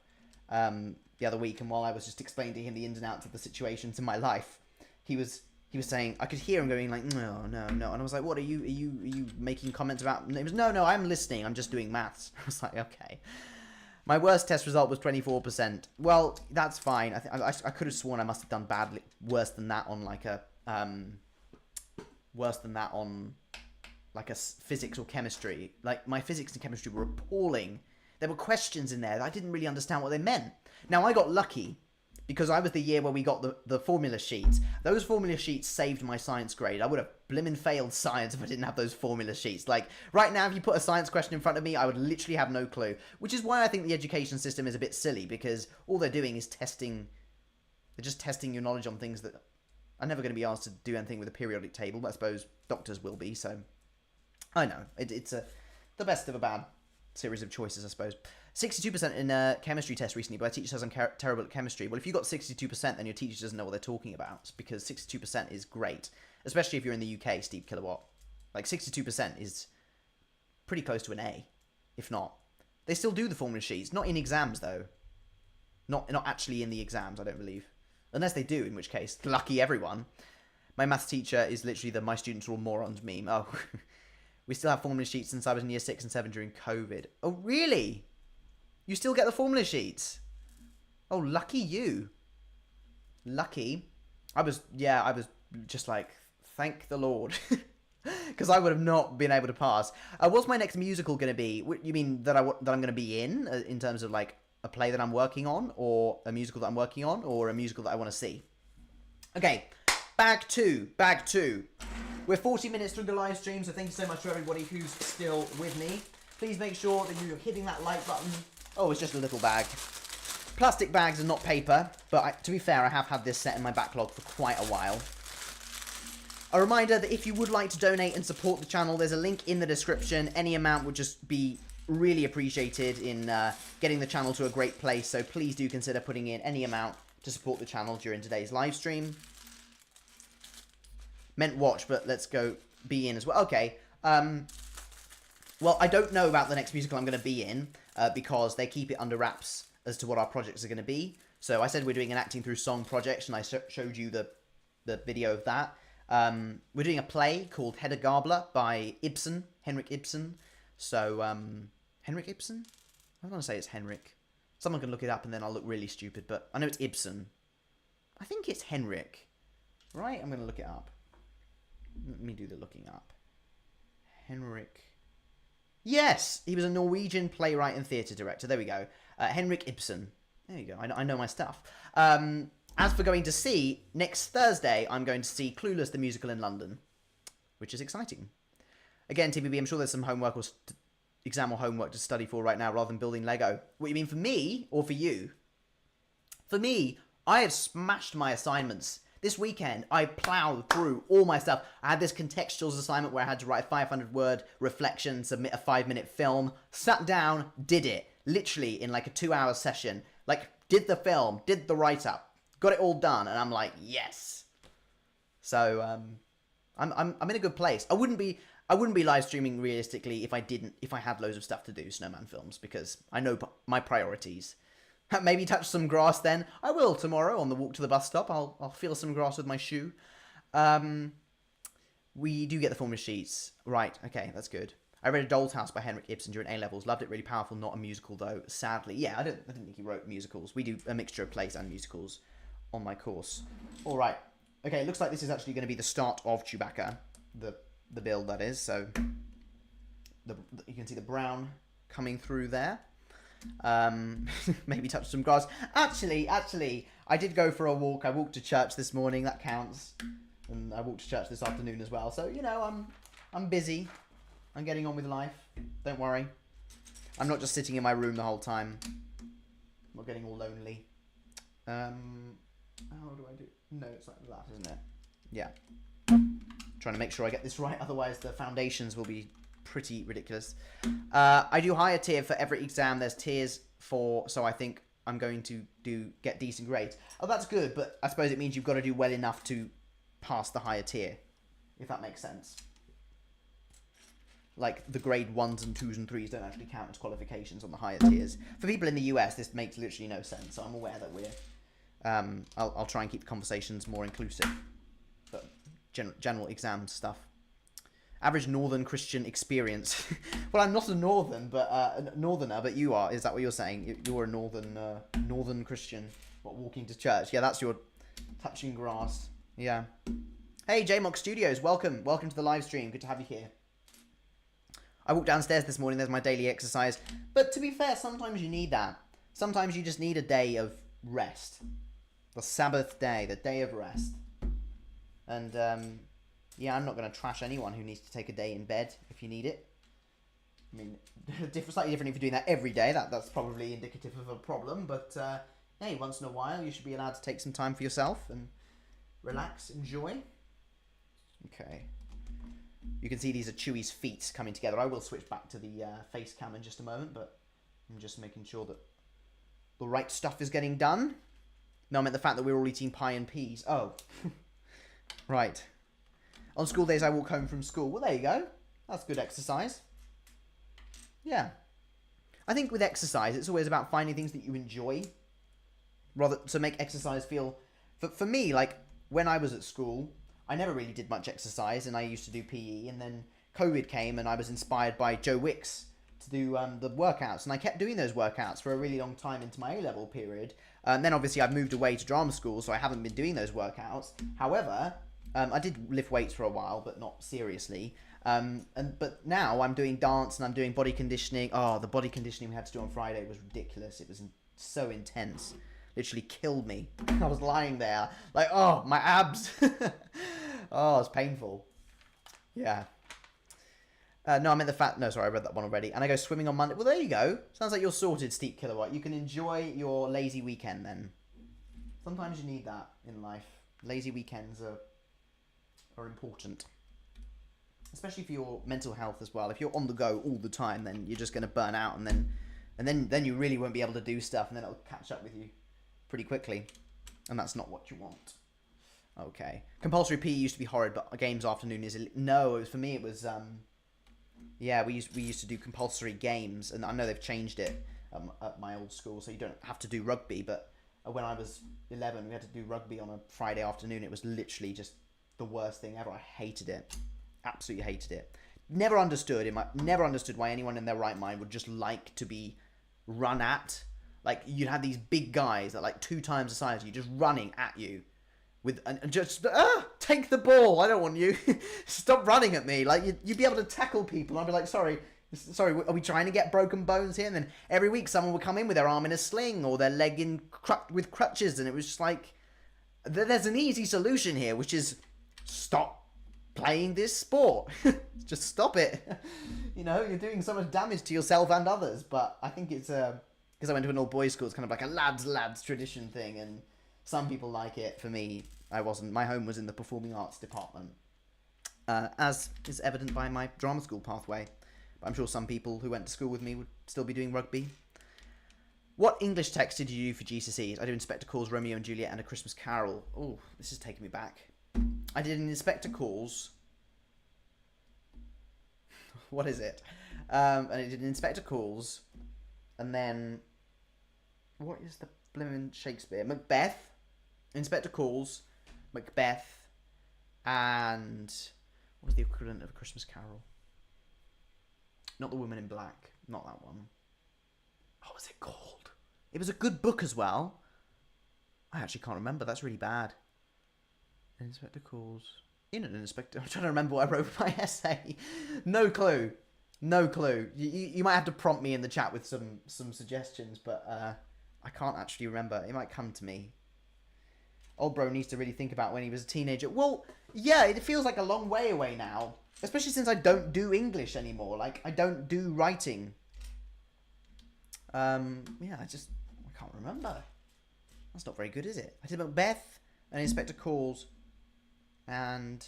the other week, and while I was just explaining to him the ins and outs of the situations in my life, he was saying, I could hear him going like, no, and I was like, what, are you making comments about? And he was, no, I'm listening, I'm just doing maths. I was like, okay. My worst test result was 24%. Well, that's fine. I could have sworn I must have done badly, worse than that on like a physics or chemistry. Like, my physics and chemistry were appalling. There were questions in there that I didn't really understand what they meant. Now, I got lucky because I was the year where we got the formula sheets. Those formula sheets saved my science grade. I would have blimmin' failed science if I didn't have those formula sheets. Like, right now, if you put a science question in front of me, I would literally have no clue. Which is why I think the education system is a bit silly, because all they're doing is testing... They're just testing your knowledge on things that are never going to be asked to do anything with a periodic table, but I suppose doctors will be, so... I know. It's the best of a bad series of choices, I suppose. 62% in a chemistry test recently, but my teacher says I'm terrible at chemistry. Well, if you got 62%, then your teacher doesn't know what they're talking about, because 62% is great, especially if you're in the UK, Steve Kilowatt. Like, 62% is pretty close to an A, if not. They still do the formula sheets, not in exams, though. Not actually in the exams, I don't believe. Unless they do, in which case, lucky everyone. My maths teacher is literally the "my students are all morons" meme. Oh, we still have formula sheets since I was in year 6 and 7 during COVID. Oh, really? You still get the formula sheets? Oh, lucky you. Lucky. I was just like, thank the Lord. Because I would have not been able to pass. What's my next musical going to be? You mean that I'm going to be in terms of like a play that I'm working on, or a musical that I'm working on, or a musical that I want to see? Okay, bag two. We're 40 minutes through the live stream, so thank you so much to everybody who's still with me. Please make sure that you're hitting that like button. Oh, it's just a little bag. plastic bags and not paper, but to be fair, I have had this set in my backlog for quite a while. A reminder that if you would like to donate and support the channel, there's a link in the description. Any amount would just be really appreciated in getting the channel to a great place, so please do consider putting in any amount to support the channel during today's live stream. Meant watch, but let's go be in as well. Okay. Well, I don't know about the next musical I'm going to be in because they keep it under wraps as to what our projects are going to be. So I said we're doing an acting through song project, and I showed you the video of that. We're doing a play called Hedda Gabler by Ibsen, Henrik Ibsen. So, Henrik Ibsen? I want to say it's Henrik. Someone can look it up and then I'll look really stupid, but I know it's Ibsen. I think it's Henrik. Right? I'm going to look it up. Let me do the looking up. Henrik. Yes! He was a Norwegian playwright and theatre director. There we go. Henrik Ibsen. There you go. I know my stuff. As for going to see, next Thursday, I'm going to see Clueless the Musical in London, which is exciting. Again, TBB, I'm sure there's some homework or exam or homework to study for right now rather than building Lego. What you mean for me or for you? For me, I have smashed my assignments. This weekend, I plowed through all my stuff. I had this contextuals assignment where I had to write a 500-word reflection, submit a 5-minute film, sat down, did it. Literally in like a 2-hour session. Like, did the film, did the write-up. Got it all done, and I'm like, yes. So, I'm in a good place. I wouldn't be live streaming realistically if I had loads of stuff to do, Snowman Films, because I know my priorities. Maybe touch some grass then. I will tomorrow on the walk to the bus stop. I'll feel some grass with my shoe. We do get the formula sheets. Right, okay, that's good. I read A Doll's House by Henrik Ibsen during A-levels. Loved it, really powerful. Not a musical though, sadly. Yeah, I didn't think he wrote musicals. We do a mixture of plays and musicals on my course. All right. Okay, it looks like this is actually going to be the start of Chewbacca, the build that is. So you can see the brown coming through there. Maybe touch some grass. Actually, I did go for a walk. I walked to church this morning. That counts. And I walked to church this afternoon as well. So, you know, I'm busy. I'm getting on with life. Don't worry. I'm not just sitting in my room the whole time. I'm not getting all lonely. How do I do? No, it's like that, isn't it? Yeah. Trying to make sure I get this right, otherwise the foundations will be pretty ridiculous. I do higher tier for every exam. There's tiers for, so I think I'm going to get decent grades. Oh, that's good, but I suppose it means you've got to do well enough to pass the higher tier, if that makes sense. Like, the grade 1s and 2s and 3s don't actually count as qualifications on the higher tiers. For people in the US, this makes literally no sense, so I'm aware that we're... I'll try and keep the conversations more inclusive. But general exam stuff. Average Northern Christian experience. Well, I'm not a Northern, but Northerner, but you are. Is that what you're saying? You're a Northern Christian. What, walking to church? Yeah, that's your touching grass. Yeah. Hey, JMock Studios, welcome to the live stream. Good to have you here. I walked downstairs this morning. There's my daily exercise. But to be fair, sometimes you need that. Sometimes you just need a day of rest. The Sabbath day, the day of rest. And, yeah, I'm not going to trash anyone who needs to take a day in bed if you need it. I mean, slightly different if you're doing that every day. That's probably indicative of a problem. But, hey, once in a while, you should be allowed to take some time for yourself and relax, enjoy. Okay. You can see these are Chewie's feet coming together. I will switch back to the face cam in just a moment, but I'm just making sure that the right stuff is getting done. No, I meant the fact that we're all eating pie and peas. Oh. Right. On school days, I walk home from school. Well, there you go. That's good exercise. Yeah. I think with exercise, it's always about finding things that you enjoy. Rather, to make exercise feel... For me, like, when I was at school, I never really did much exercise, and I used to do PE, and then COVID came, and I was inspired by Joe Wicks to do the workouts, and I kept doing those workouts for a really long time into my A-level period. Then, obviously, I've moved away to drama school, so I haven't been doing those workouts. However... I did lift weights for a while, but not seriously. But now I'm doing dance and I'm doing body conditioning. Oh, the body conditioning we had to do on Friday was ridiculous. It was so intense. Literally killed me. I was lying there like, oh, my abs. Oh, it's painful. Yeah. No, I meant the fact. No, sorry, I read that one already. And I go swimming on Monday. Well, there you go. Sounds like you're sorted, Steep Kilowatt. You can enjoy your lazy weekend then. Sometimes you need that in life. Lazy weekends are important, especially for your mental health as well. If you're on the go all the time, then you're just going to burn out, and then you really won't be able to do stuff, and then it'll catch up with you pretty quickly, and that's not what you want. Okay, compulsory PE used to be horrid, but games afternoon is no. It was, for me, it was yeah. We used to do compulsory games, and I know they've changed it at my old school, so you don't have to do rugby. But when I was 11, we had to do rugby on a Friday afternoon. It was literally just the worst thing ever. I hated it, absolutely hated it. Never understood why anyone in their right mind would just like to be run at. Like, you'd have these big guys that are like 2 times the size of you just running at you with and just take the ball. I don't want you. Stop running at me. Like, you'd be able to tackle people. I'd be like, sorry, are we trying to get broken bones here? And then every week someone would come in with their arm in a sling or their leg in with crutches, and it was just like, there's an easy solution here, which is stop playing this sport. Just stop it. You know, you're doing so much damage to yourself and others. But I think it's because I went to an all boys school, it's kind of like a lads tradition thing, and some people like it. For me, I wasn't. My home was in the performing arts department, as is evident by my drama school pathway. But I'm sure some people who went to school with me would still be doing rugby. What English text did you do for GCSEs? I did Inspector Calls, Romeo and Juliet, and A Christmas Carol. Oh, this is taking me back. I did an Inspector Calls. What is it? And I did an Inspector Calls, and then what is the blimmin' Shakespeare? Macbeth, Inspector Calls, Macbeth, and what was the equivalent of A Christmas Carol? Not The Woman in Black. Not that one. What was it called? It was a good book as well. I actually can't remember. That's really bad. Inspector Calls. In an inspector. I'm trying to remember what I wrote for my essay. No clue. No clue. You might have to prompt me in the chat with some suggestions, but I can't actually remember. It might come to me. Old bro needs to really think about when he was a teenager. Well, yeah, it feels like a long way away now. Especially since I don't do English anymore. Like, I don't do writing. Yeah, I can't remember. That's not very good, is it? I did Macbeth and Inspector Calls, and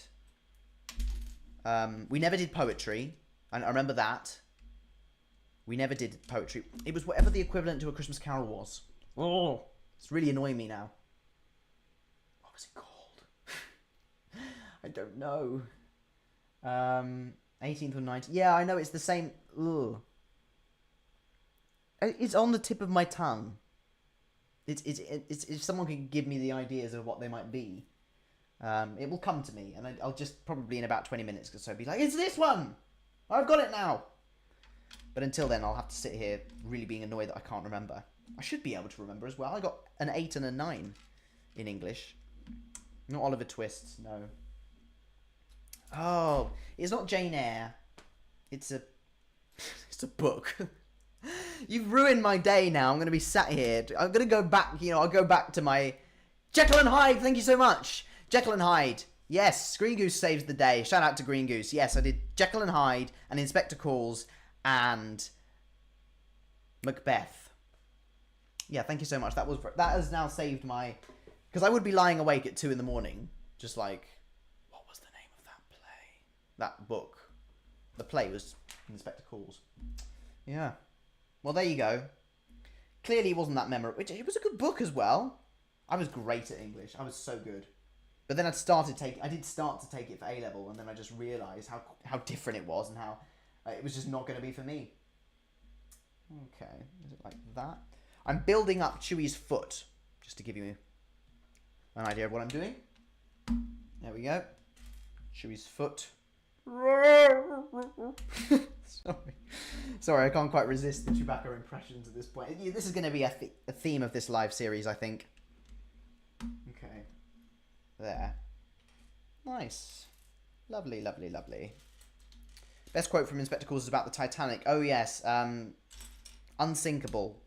we never did poetry. And I remember that. We never did poetry. It was whatever the equivalent to A Christmas Carol was. Oh, it's really annoying me now. What was it called? I don't know. 18th or 19th. Yeah, I know it's the same. Ugh. It's on the tip of my tongue. It's if someone can give me the ideas of what they might be, it will come to me, and I'll just probably in about 20 minutes or so be like, it's this one! I've got it now! But until then, I'll have to sit here really being annoyed that I can't remember. I should be able to remember as well. I got an 8 and a 9 in English. Not Oliver Twist, no. Oh, it's not Jane Eyre. It's a book. You've ruined my day now. I'm going to be sat here. I'm going to go back, I'll go back to my... Jekyll and Hyde, thank you so much. Jekyll and Hyde. Yes, Green Goose saves the day. Shout out to Green Goose. Yes, I did Jekyll and Hyde and Inspector Calls and Macbeth. Yeah, thank you so much. That has now saved my... Because I would be lying awake at 2 a.m, just like... What was the name of that play? That book. The play was Inspector Calls. Yeah. Well, there you go. Clearly it wasn't that memorable. It was a good book as well. I was great at English. I was so good. But then I did start to take it for A-level, and then I just realised how different it was and how it was just not going to be for me. Okay. Is it like that? I'm building up Chewie's foot, just to give you an idea of what I'm doing. There we go. Chewie's foot. Sorry, I can't quite resist the Chewbacca impressions at this point. This is going to be a theme of this live series, I think. Okay. There. Nice. Lovely, lovely, lovely. Best quote from Inspector Calls is about the Titanic. Oh, yes. Unsinkable.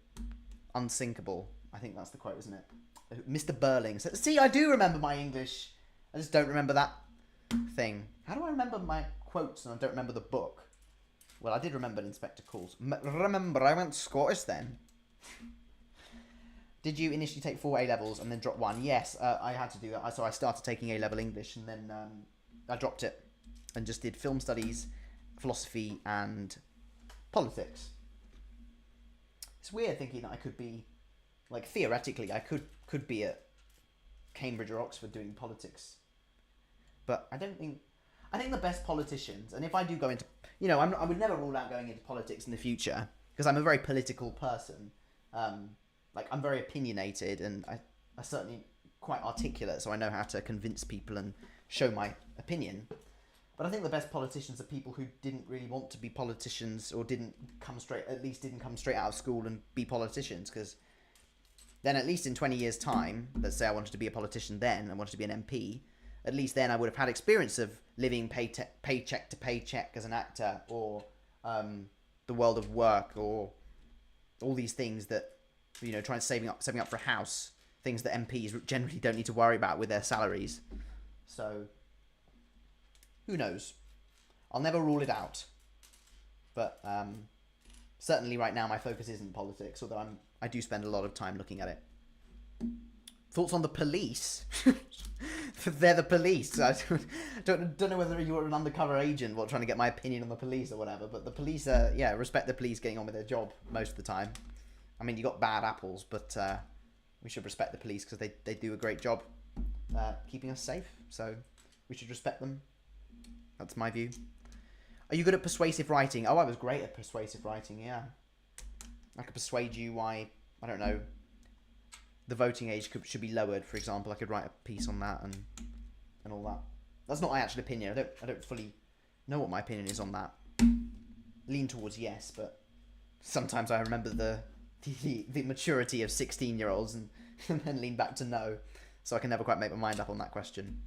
Unsinkable. I think that's the quote, isn't it? Mr. Burling. So, see, I do remember my English. I just don't remember that thing. How do I remember my quotes and I don't remember the book? Well, I did remember Inspector Calls. Remember, I went Scottish then. Did you initially take 4 A-levels and then drop 1? Yes, I had to do that. So I started taking A-level English and then I dropped it and just did film studies, philosophy and politics. It's weird thinking that I could be, like, theoretically, I could be at Cambridge or Oxford doing politics. But I think the best politicians, and if I do go into, I would never rule out going into politics in the future, because I'm a very political person. I'm very opinionated, and I certainly quite articulate, so I know how to convince people and show my opinion. But I think the best politicians are people who didn't really want to be politicians, or didn't come straight out of school and be politicians, because then at least in 20 years' time, let's say I wanted to be a politician then, I wanted to be an MP, at least then I would have had experience of living paycheck to paycheck as an actor, or the world of work, or all these things that, trying to saving up for a house, things that MPs generally don't need to worry about with their salaries. So, who knows? I'll never rule it out. But certainly right now my focus isn't politics, although I do spend a lot of time looking at it. Thoughts on the police? They're the police. I don't know whether you're an undercover agent or trying to get my opinion on the police or whatever, but the police respect the police getting on with their job most of the time. I mean, you got bad apples, but we should respect the police because they do a great job keeping us safe, so we should respect them. That's my view. Are you good at persuasive writing? Oh, I was great at persuasive writing, yeah. I could persuade you why, I don't know, the voting age should be lowered, for example. I could write a piece on that and all that. That's not my actual opinion. I don't fully know what my opinion is on that. Lean towards yes, but sometimes I remember the maturity of 16-year-olds and then lean back to no. So I can never quite make my mind up on that question.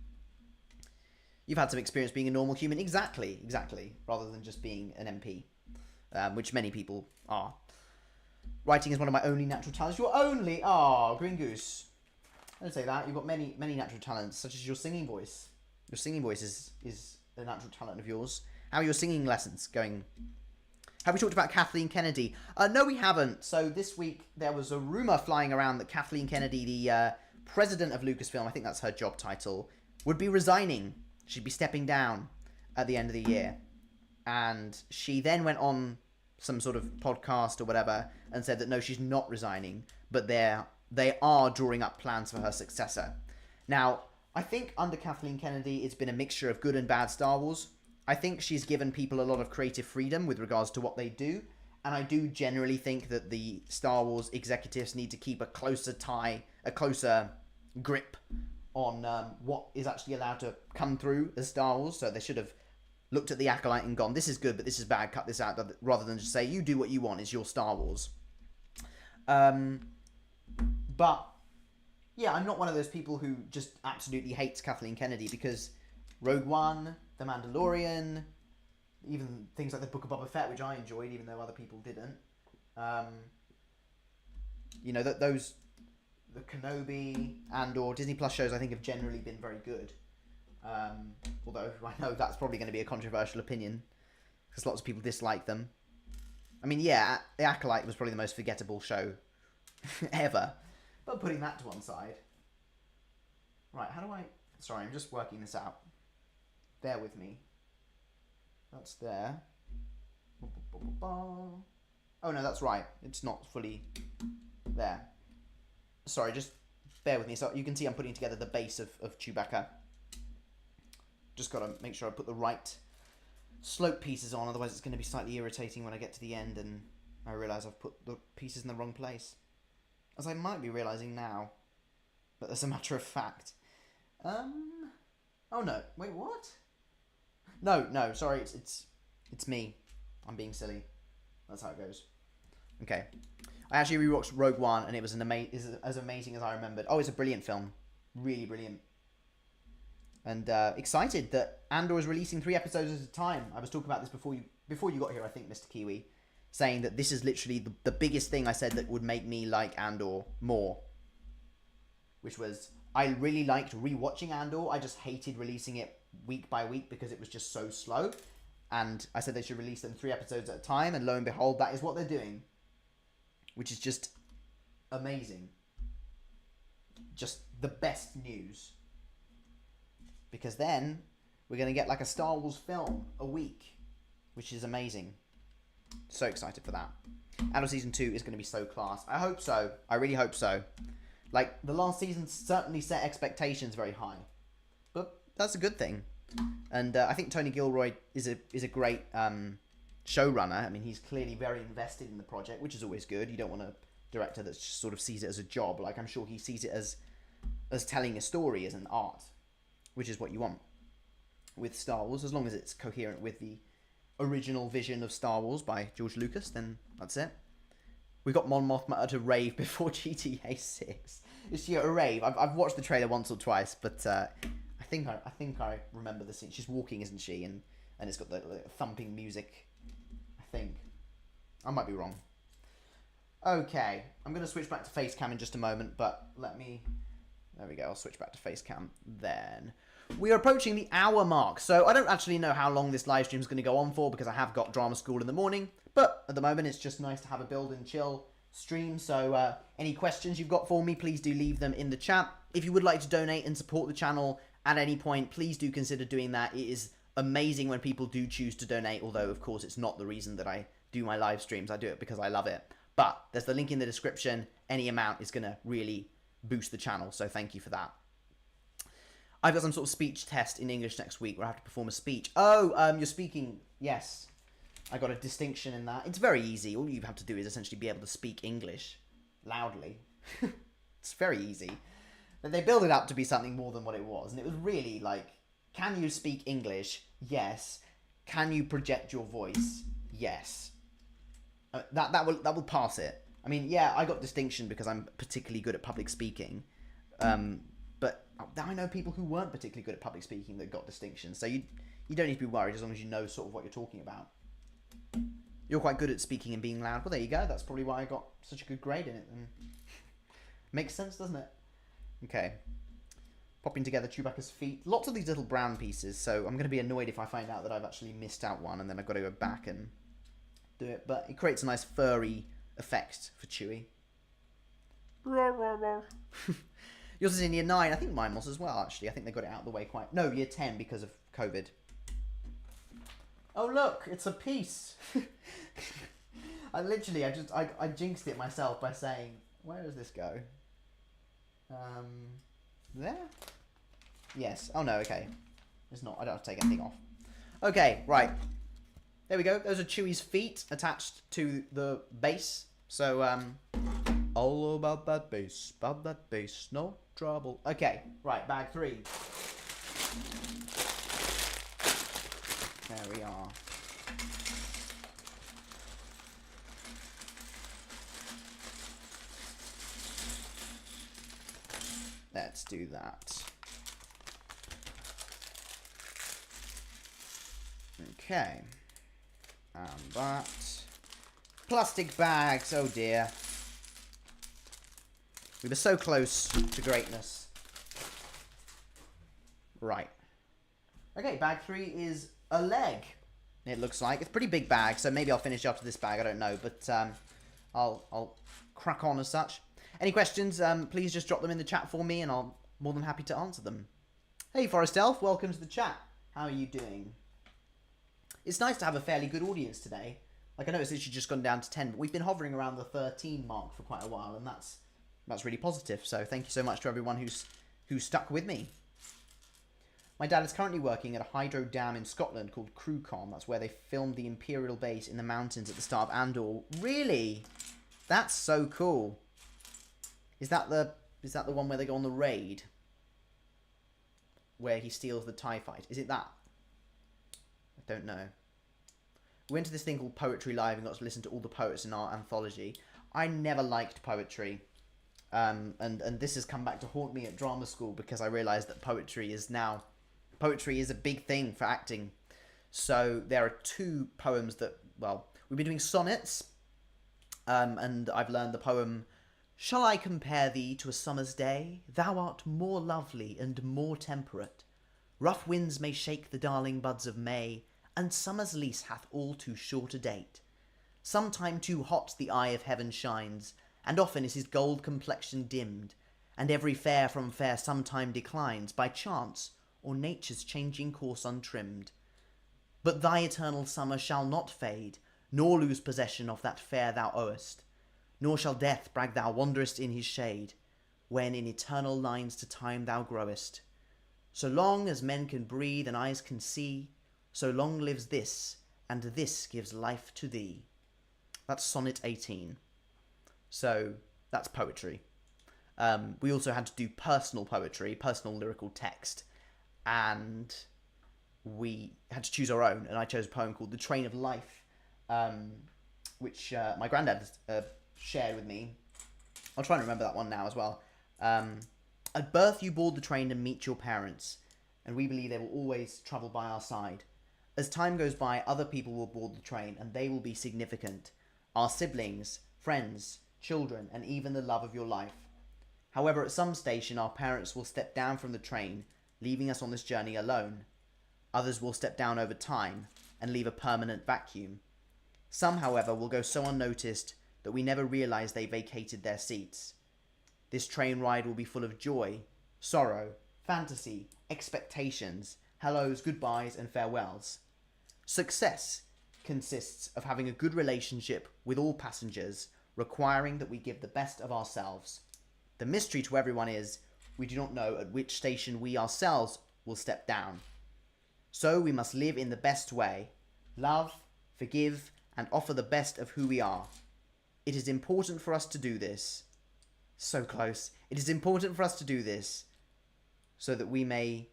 You've had some experience being a normal human. Exactly. Rather than just being an MP, which many people are. Writing is one of my only natural talents. Your only? Oh, Green Goose. I don't say that. You've got many natural talents, such as your singing voice. Your singing voice is a natural talent of yours. How are your singing lessons going? Have we talked about Kathleen Kennedy? No, we haven't. So this week there was a rumor flying around that Kathleen Kennedy, the president of Lucasfilm, I think that's her job title, would be resigning. She'd be stepping down at the end of the year. And she then went on some sort of podcast or whatever and said that no, she's not resigning, but they are drawing up plans for her successor. Now, I think under Kathleen Kennedy, it's been a mixture of good and bad Star Wars. I think she's given people a lot of creative freedom with regards to what they do, and I do generally think that the Star Wars executives need to keep a closer grip on what is actually allowed to come through as Star Wars. So they should have looked at the Acolyte and gone, this is good, but this is bad, cut this out, rather than just say, you do what you want, it's your Star Wars. But, yeah, I'm not one of those people who just absolutely hates Kathleen Kennedy, because Rogue One, The Mandalorian, even things like the Book of Boba Fett, which I enjoyed, even though other people didn't. The Kenobi, Andor, Disney Plus shows I think have generally been very good. Although I know that's probably going to be a controversial opinion, because lots of people dislike them. I mean, yeah, The Acolyte was probably the most forgettable show ever. But putting that to one side. Right, how do I... Sorry, I'm just working this out. Bear with me. That's there. Oh no, that's right. It's not fully there. Sorry, just bear with me. So you can see I'm putting together the base of Chewbacca. Just got to make sure I put the right slope pieces on, otherwise it's going to be slightly irritating when I get to the end and I realise I've put the pieces in the wrong place. As I might be realising now. But as a matter of fact. Oh no. Wait, what? No, sorry, it's me. I'm being silly. That's how it goes. Okay. I actually rewatched Rogue One and it was as amazing as I remembered. Oh, it's a brilliant film. Really brilliant. And excited that Andor is releasing 3 episodes at a time. I was talking about this before you got here, I think, Mr. Kiwi, saying that this is literally the biggest thing I said that would make me like Andor more. Which was, I really liked rewatching Andor. I just hated releasing it week by week because it was just so slow. And I said they should release them 3 episodes at a time, and lo and behold, that is what they're doing. Which is just amazing. Just the best news. Because then we're going to get like a Star Wars film a week, which is amazing. So excited for that. And season 2 is going to be so class. I hope so. I really hope so. Like, the last season certainly set expectations very high. But that's a good thing. And I think Tony Gilroy is a great showrunner. I mean, he's clearly very invested in the project, which is always good. You don't want a director that just sort of sees it as a job. Like, I'm sure he sees it as telling a story, as an art, which is what you want with Star Wars. As long as it's coherent with the original vision of Star Wars by George Lucas, then that's it. We got Mon Mothma at a rave before GTA 6. Is she at a rave? I've watched the trailer once or twice, but I think I remember the scene. She's walking, isn't she? And it's got the thumping music. I think. I might be wrong. Okay, I'm going to switch back to face cam in just a moment, but let me... There we go, I'll switch back to face cam then. We are approaching the hour mark, so I don't actually know how long this live stream is going to go on for, because I have got drama school in the morning, but at the moment it's just nice to have a build and chill stream. So any questions you've got for me, please do leave them in the chat. If you would like to donate and support the channel at any point, please do consider doing that. It is amazing when people do choose to donate, although of course it's not the reason that I do my live streams. I do it because I love it. But there's the link in the description. Any amount is going to really boost the channel, so thank you for that. I've got some sort of speech test in English next week where I have to perform a speech. Oh, you're speaking. Yes. I got a distinction in that. It's very easy. All you have to do is essentially be able to speak English loudly. It's very easy. But they build it up to be something more than what it was. And it was really like, can you speak English? Yes. Can you project your voice? Yes. That will pass it. I mean, yeah, I got distinction because I'm particularly good at public speaking. But I know people who weren't particularly good at public speaking that got distinction. So you don't need to be worried as long as you know sort of what you're talking about. You're quite good at speaking and being loud. Well, there you go. That's probably why I got such a good grade in it. And makes sense, doesn't it? Okay. Popping together Chewbacca's feet. Lots of these little brown pieces. So I'm going to be annoyed if I find out that I've actually missed out one and then I've got to go back and do it. But it creates a nice furry effect for Chewie. Yours is in year 9. I think mine was as well, actually. I think they got it out of the way quite... No, year 10 because of COVID. Oh, look. It's a piece. I jinxed it myself by saying... Where does this go? There? Yes. Oh, no, okay. It's not. I don't have to take anything off. Okay, right. There we go. Those are Chewie's feet attached to the base. So, all about that bass, no trouble. Okay, right, bag 3. There we are. Let's do that. Okay. And that. Plastic bags, oh dear. We were so close to greatness. Right. Okay, bag 3 is a leg. It looks like. It's a pretty big bag, so maybe I'll finish after this bag, I don't know. But I'll crack on as such. Any questions, please just drop them in the chat for me and I'm more than happy to answer them. Hey, Forest Elf, welcome to the chat. How are you doing? It's nice to have a fairly good audience today. Like, I know it's literally just gone down to 10, but we've been hovering around the 13 mark for quite a while, and that's really positive. So thank you so much to everyone who's stuck with me. My dad is currently working at a hydro dam in Scotland called Crewcon. That's where they filmed the Imperial base in the mountains at the start of Andor. Really? That's so cool. Is that the one where they go on the raid? Where he steals the TIE fight? Is it that? I don't know. We went to this thing called Poetry Live and got to listen to all the poets in our anthology. I never liked poetry. And this has come back to haunt me at drama school because I realised that poetry is a big thing for acting. So there are 2 poems that, well, we've been doing sonnets. And I've learned the poem, "Shall I compare thee to a summer's day? Thou art more lovely and more temperate. Rough winds may shake the darling buds of May. and summer's lease hath all too short a date. Sometime too hot the eye of heaven shines, and often is his gold complexion dimmed, and every fair from fair sometime declines, by chance, or nature's changing course untrimmed. But thy eternal summer shall not fade, nor lose possession of that fair thou owest, nor shall death brag thou wanderest in his shade, when in eternal lines to time thou growest. So long as men can breathe and eyes can see, so long lives this, and this gives life to thee. That's Sonnet 18. So that's poetry. We also had to do personal poetry, personal lyrical text, and we had to choose our own, and I chose a poem called The Train of Life, which my granddad shared with me. I'll try and remember that one now as well. At birth you board the train to meet your parents, and we believe they will always travel by our side. As time goes by, other people will board the train, and they will be significant. Our siblings, friends, children, and even the love of your life. However, at some station, our parents will step down from the train, leaving us on this journey alone. Others will step down over time and leave a permanent vacuum. Some, however, will go so unnoticed that we never realize they vacated their seats. This train ride will be full of joy, sorrow, fantasy, expectations, hellos, goodbyes, and farewells. Success consists of having a good relationship with all passengers, requiring that we give the best of ourselves. The mystery to everyone is, we do not know at which station we ourselves will step down. So we must live in the best way, love, forgive, and offer the best of who we are. It is important for us to do this. So close. It is important for us to do this so that we may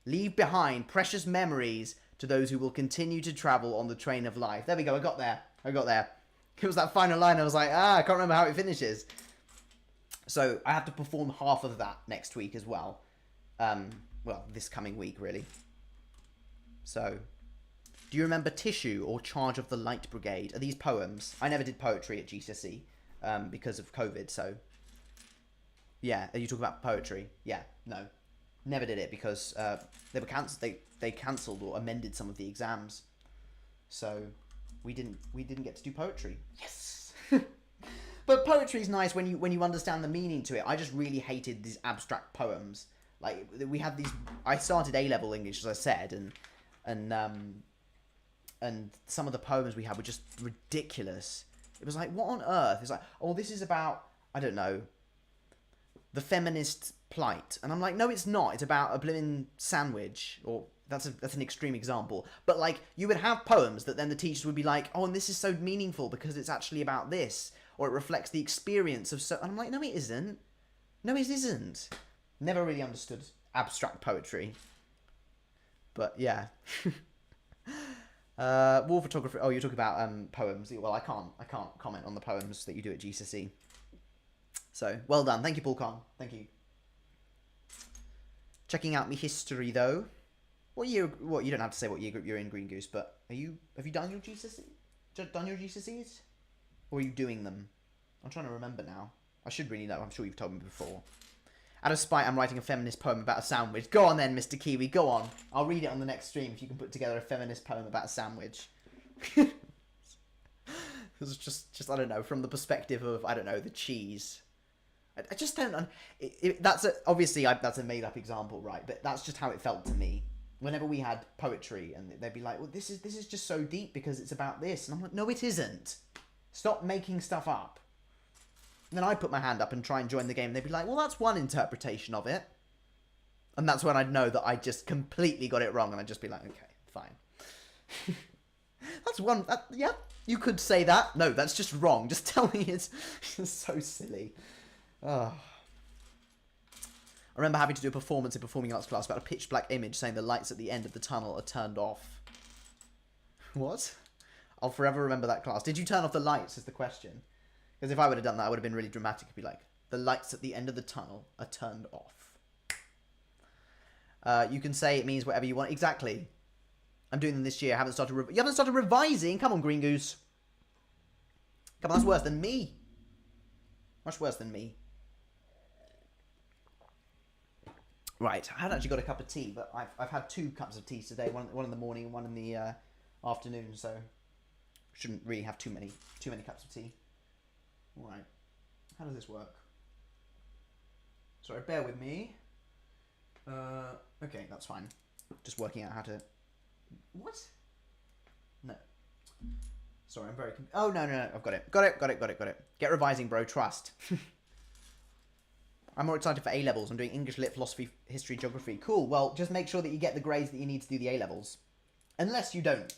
leave behind precious memories to those who will continue to travel on the train of life. There we go. I got there. It was that final line. I was like, I can't remember how it finishes. So I have to perform half of that next week as well. Well, this coming week, really. So, do you remember Tissue or Charge of the Light Brigade? Are these poems? I never did poetry at GCSE because of COVID, so... Yeah, are you talking about poetry? Yeah, no. Never did it because they were cancelled. They cancelled or amended some of the exams. So, we didn't get to do poetry. Yes! But poetry is nice when you understand the meaning to it. I just really hated these abstract poems. Like, we had these... I started A-level English, as I said, and some of the poems we had were just ridiculous. It was like, what on earth? It's like, oh, this is about, I don't know, the feminist plight. And I'm like, no, it's not. It's about a blimmin' sandwich. Or that's an extreme example. But like, you would have poems that then the teachers would be like, oh, and this is so meaningful because it's actually about this. Or it reflects the experience of so... And I'm like, no, it isn't. No, it isn't. Never really understood abstract poetry. But yeah. Wall photography. Oh, you're talking about poems. Well, I can't comment on the poems that you do at GCSE. So well done. Thank you, Paul Khan. Thank you. Checking out my history though. What year? What, you don't have to say what year group you're in, Green Goose. But have you done your GCSE? Done your GCSEs? Or are you doing them? I'm trying to remember now. I should really know. I'm sure you've told me before. Out of spite, I'm writing a feminist poem about a sandwich. Go on then, Mr. Kiwi, go on. I'll read it on the next stream if you can put together a feminist poem about a sandwich. It was just I don't know, from the perspective of, I don't know, the cheese. I just don't... Obviously, that's a made-up example, right? But that's just how it felt to me. Whenever we had poetry, and they'd be like, well, this is just so deep because it's about this. And I'm like, no, it isn't. Stop making stuff up. And then I put my hand up and try and join the game. And they'd be like, well, that's one interpretation of it. And that's when I'd know that I just completely got it wrong. And I'd just be like, okay, fine. That's one. Yeah, you could say that. No, that's just wrong. Just tell me it's so silly. Oh. I remember having to do a performance in performing arts class about a pitch black image saying the lights at the end of the tunnel are turned off. What? I'll forever remember that class. Did you turn off the lights is the question. Because if I would have done that, I would have been really dramatic. It'd be like, the lights at the end of the tunnel are turned off. You can say it means whatever you want. Exactly. I'm doing them this year. I haven't started... You haven't started revising? Come on, Green Goose. Come on, that's worse than me. Much worse than me. Right, I hadn't actually got a cup of tea, but I've had 2 cups of tea today. One in the morning and one in the afternoon, so shouldn't really have too many cups of tea. All right, how does this work? Sorry, bear with me. Okay, that's fine. Just working out how to. What? No. Sorry, I'm very. Oh no, I've got it. Got it. Get revising, bro. Trust. I'm more excited for A levels. I'm doing English, Lit, Philosophy, History, Geography. Cool. Well, just make sure that you get the grades that you need to do the A levels, unless you don't.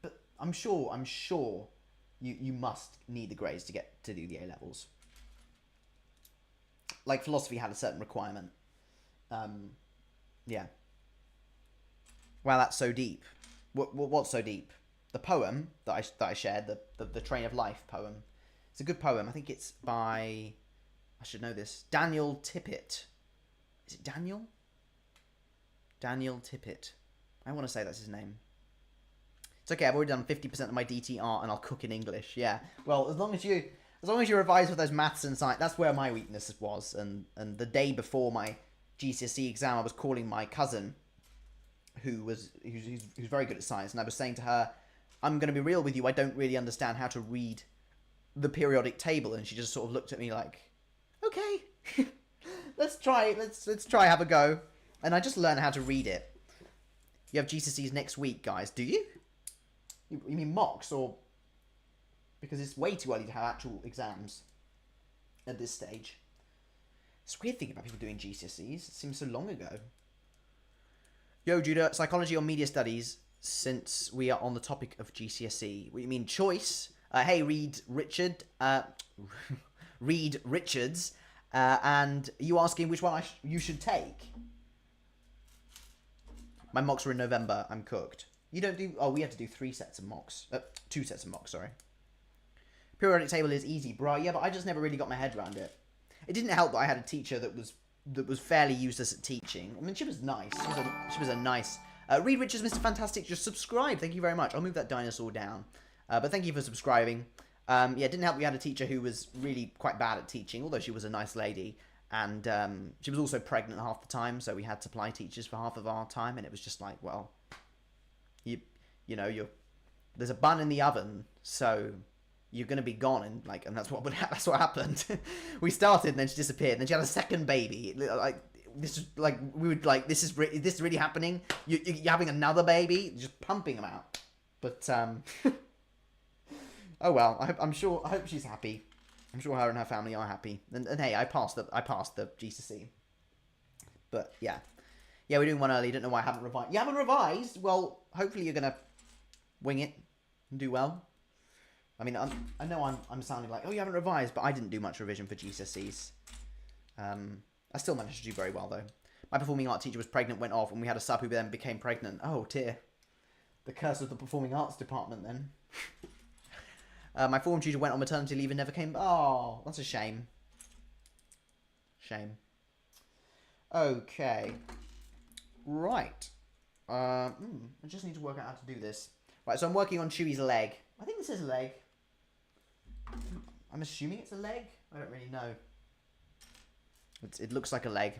But I'm sure you must need the grades to get to do the A levels. Like philosophy had a certain requirement. Yeah. Wow, that's so deep. What's so deep? The poem that I shared, the Train of Life poem. It's a good poem. I think it's by, I should know this, Daniel Tippett. Is it Daniel? Daniel Tippett. I want to say that's his name. It's okay. I've already done 50% of my DTR, and I'll cook in English. Yeah. Well, as long as you revise with those maths and science, that's where my weakness was. And the day before my GCSE exam, I was calling my cousin, who's very good at science, and I was saying to her, I'm going to be real with you, I don't really understand how to read the periodic table. And she just sort of looked at me like, okay, let's try have a go. And I just learned how to read it. You have GCSEs next week, guys, do you? You mean mocks, or? Because it's way too early to have actual exams at this stage. It's weird thinking about people doing GCSEs. It seems so long ago. Yo, Judah, psychology or media studies, since we are on the topic of GCSE. What you mean, choice? Hey, Reed Richards. And you asking which one you should take? My mocks were in November. I'm cooked. You don't do... Oh, we have to do 2 sets of mocks, sorry. Periodic table is easy, bro. Yeah, but I just never really got my head around it. It didn't help that I had a teacher that was fairly useless at teaching. I mean, she was nice. She was a nice... Reed Richards, Mr. Fantastic, just subscribe. Thank you very much. I'll move that dinosaur down. But thank you for subscribing. Yeah, it didn't help we had a teacher who was really quite bad at teaching, although she was a nice lady. And she was also pregnant half the time, so we had supply teachers for half of our time. And it was just like, well, there's a bun in the oven, so you're gonna be gone, and that's what happened. We started, and then she disappeared, and then she had a second baby. This is really happening? You're having another baby? Just pumping them out. But oh well. I hope she's happy. I'm sure her and her family are happy. And hey, I passed the GCSE. But yeah, we're doing one early. Don't know why I haven't revised. You haven't revised? Well, hopefully you're gonna wing it and do well. I mean, I know I'm sounding like, oh, you haven't revised, but I didn't do much revision for GCSEs. I still managed to do very well, though. My performing art teacher was pregnant, went off, and we had a sub who then became pregnant. Oh, dear. The curse of the performing arts department, then. My form tutor went on maternity leave and never came... Oh, that's a shame. Shame. Okay. Right. I just need to work out how to do this. Right, so I'm working on Chewie's leg. I think this is a leg. I'm assuming it's a leg. I don't really know. It looks like a leg.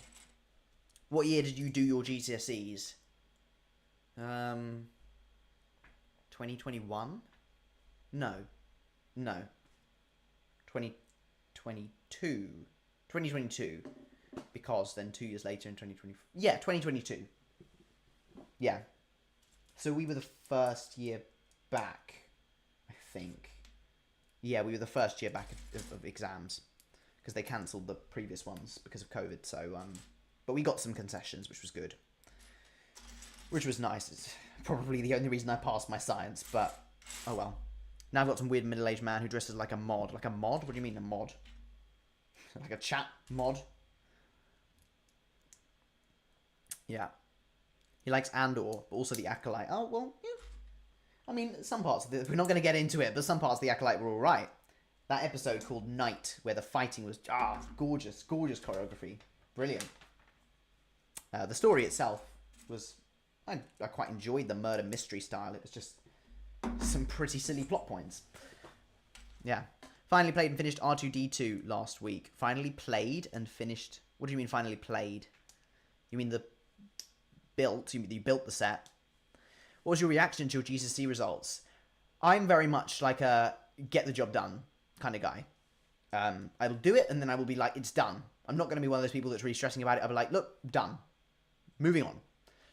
What year did you do your GCSEs? 2021? No. 2022. 2022. Because then 2 years later in 2020. Yeah, 2022. Yeah. So we were the first year back, I think. Yeah, we were the first year back of exams. Because they cancelled the previous ones because of COVID. So, but we got some concessions, which was good. Which was nice. It's probably the only reason I passed my science, but oh well. Now I've got some weird middle-aged man who dresses like a mod. Like a mod? What do you mean a mod? Like a chat mod? Yeah. He likes Andor, but also the Acolyte. Oh, well, yeah. I mean, some parts of we're not going to get into it, but some parts of the Acolyte were alright. That episode called Night, where the fighting was gorgeous choreography, brilliant. The story itself was, I quite enjoyed the murder mystery style. It was just some pretty silly plot points. Yeah, finally played and finished R2-D2 last week. Finally played and finished. What do you mean finally played? You mean you built the set? What was your reaction to your GCSE results? I'm very much like a get the job done kind of guy. I will do it, and then I will be like, it's done. I'm not going to be one of those people that's really stressing about it. I'll be like, look, done. Moving on.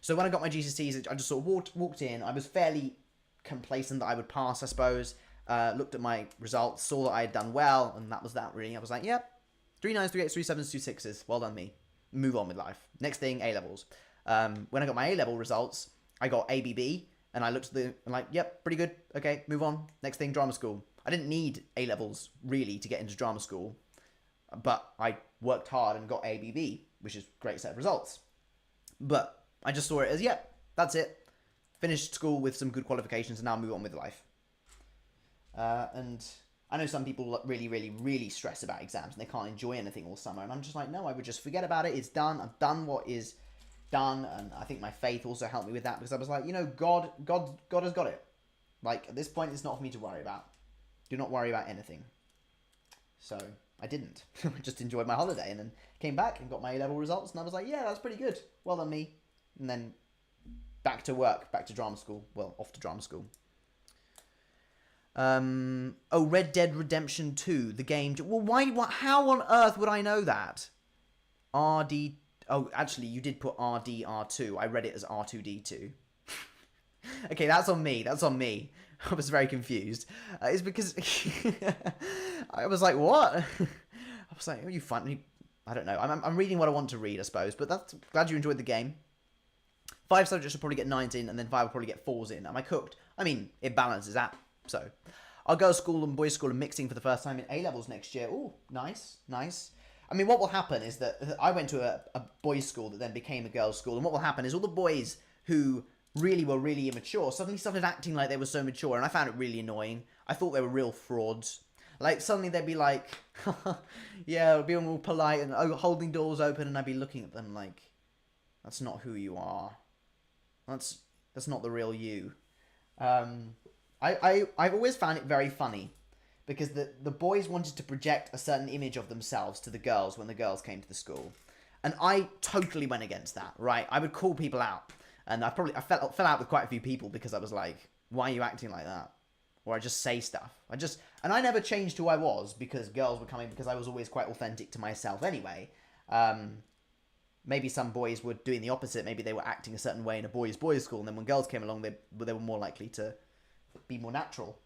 So when I got my GCSEs, I just sort of walked in. I was fairly complacent that I would pass, I suppose. Looked at my results, saw that I had done well, and that was that, really. I was like, yep, 3 9s, 3 8s, 3 7s, 2 6s. Well done, me. Move on with life. Next thing, A-levels. When I got my A-level results, I got ABB, and I looked at I'm like, yep, pretty good. Okay, move on. Next thing, drama school. I didn't need A-levels, really, to get into drama school, but I worked hard and got ABB, which is a great set of results. But I just saw it as, yep, that's it. Finished school with some good qualifications, and now move on with life. And I know some people really, really, really stress about exams, and they can't enjoy anything all summer, and I'm just like, no, I would just forget about it. It's done. I've done what is done, and I think my faith also helped me with that, because I was like, you know, God has got it. Like, at this point, it's not for me to worry about. Do not worry about anything. So I didn't. I just enjoyed my holiday, and then came back and got my A-level results, and I was like, yeah, that's pretty good. Well done, me. And then back to work, back to drama school. Well, off to drama school. Red Dead Redemption 2, the game. Well, how on earth would I know that? RD. Oh, actually, you did put RDR2. I read it as R2D2. Okay, that's on me. That's on me. I was very confused. It's because I was like, what? I was like, are you funny? I don't know. I'm reading what I want to read, I suppose. But that's glad you enjoyed the game. 5 subjects will probably get 9s in, and then 5 will probably get 4s in. Am I cooked? I mean, it balances out. So, our girls' school and boys' school are mixing for the first time in A-levels next year. Ooh, nice, nice. I mean, what will happen is that I went to a boys' school that then became a girls' school, and what will happen is all the boys who really were really immature suddenly started acting like they were so mature, and I found it really annoying. I thought they were real frauds. Like, suddenly they'd be like, yeah, being all polite and holding doors open, and I'd be looking at them like, that's not who you are. That's not the real you. I've always found it very funny, because the boys wanted to project a certain image of themselves to the girls when the girls came to the school. And I totally went against that, right? I would call people out. And I fell out with quite a few people because I was like, why are you acting like that? Or I just say stuff. And I never changed who I was because girls were coming, because I was always quite authentic to myself anyway. Maybe some boys were doing the opposite. Maybe they were acting a certain way in a boys' school, and then when girls came along, they were more likely to be more natural.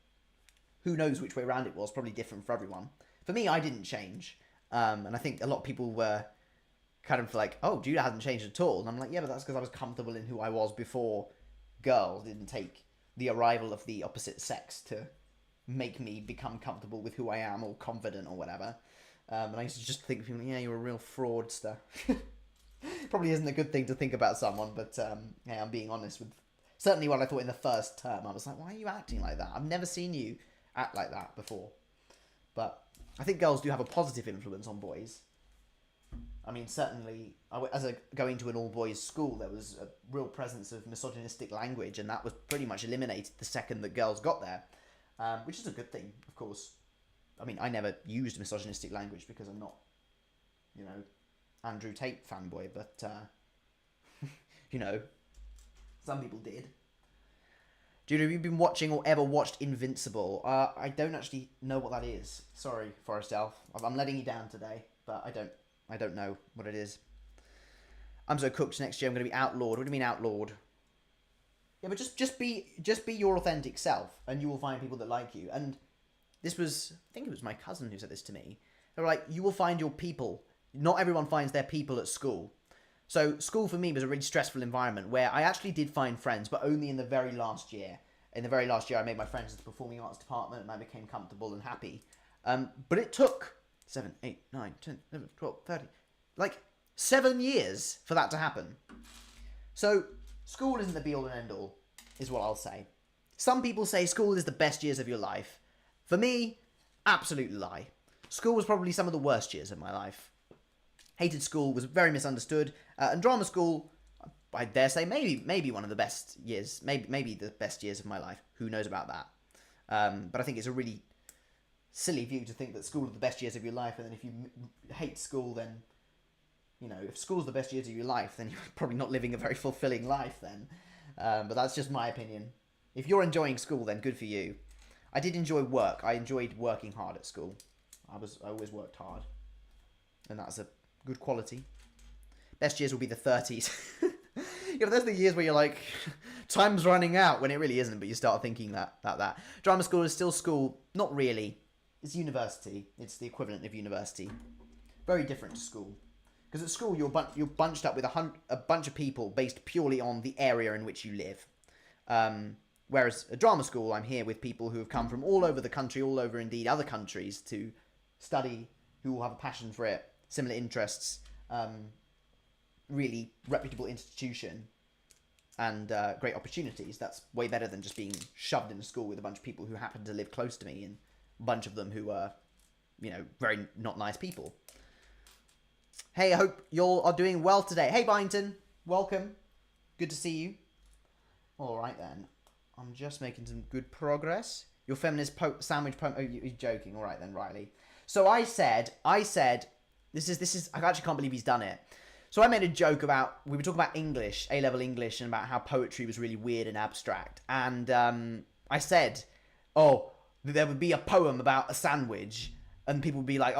Who knows which way around it was? Probably different for everyone. For me, I didn't change. And I think a lot of people were kind of like, oh, Judah hasn't changed at all. And I'm like, yeah, but that's because I was comfortable in who I was before girls. It didn't take the arrival of the opposite sex to make me become comfortable with who I am, or confident, or whatever. And I used to just think, yeah, you're a real fraudster. Probably isn't a good thing to think about someone, but yeah, I'm being honest with certainly what I thought in the first term. I was like, why are you acting like that? I've never seen you act like that before. But I think girls do have a positive influence on boys. I mean, certainly, going to an all-boys school, there was a real presence of misogynistic language, and that was pretty much eliminated the second that girls got there, which is a good thing, of course. I mean, I never used misogynistic language because I'm not, you know, Andrew Tate fanboy, but, you know, some people did. Judah, have you been watching or ever watched Invincible? I don't actually know what that is. Sorry, Forrest Elf. I'm letting you down today, but I don't know what it is. I'm so cooked. Next year I'm going to be outlawed. What do you mean outlawed? Yeah, but just be your authentic self, and you will find people that like you. And this was, I think it was my cousin who said this to me. They were like, you will find your people. Not everyone finds their people at school. So school for me was a really stressful environment where I actually did find friends, but only in the very last year. In the very last year, I made my friends at the performing arts department, and I became comfortable and happy. But it took 7, 8, 9, 10, 11, 12, 13, like 7 years for that to happen. So school isn't the be-all and end-all, is what I'll say. Some people say school is the best years of your life. For me, absolute lie. School was probably some of the worst years of my life. Hated school, was very misunderstood, and drama school, I dare say, maybe one of the best years, maybe the best years of my life. Who knows about that? But I think it's a really silly view to think that school are the best years of your life, and then if you hate school, then, you know, if school's the best years of your life, then you're probably not living a very fulfilling life then. But that's just my opinion. If you're enjoying school, then good for you. I did enjoy work. I enjoyed working hard at school. I always worked hard. And that's a good quality. Best years will be the 30s. Yeah, but those are the years where you're like, time's running out, when it really isn't, but you start thinking that. Drama school is still school. Not really. It's university. It's the equivalent of university. Very different to school. Because at school, you're bunched up with a bunch of people based purely on the area in which you live. Whereas at drama school, I'm here with people who have come from all over the country, all over indeed other countries to study, who will have a passion for it, similar interests, really reputable institution, and great opportunities. That's way better than just being shoved into school with a bunch of people who happen to live close to me, and a bunch of them who are, very not nice people. Hey, I hope you all are doing well today. Hey, Byington, welcome. Good to see you. All right, then. I'm just making some good progress. Your feminist sandwich poem. Oh, you're joking. All right, then, Riley. So I said, this is, I actually can't believe he's done it. So I made a joke about, we were talking about English, A-level English, and about how poetry was really weird and abstract. And I said, there would be a poem about a sandwich, and people would be like,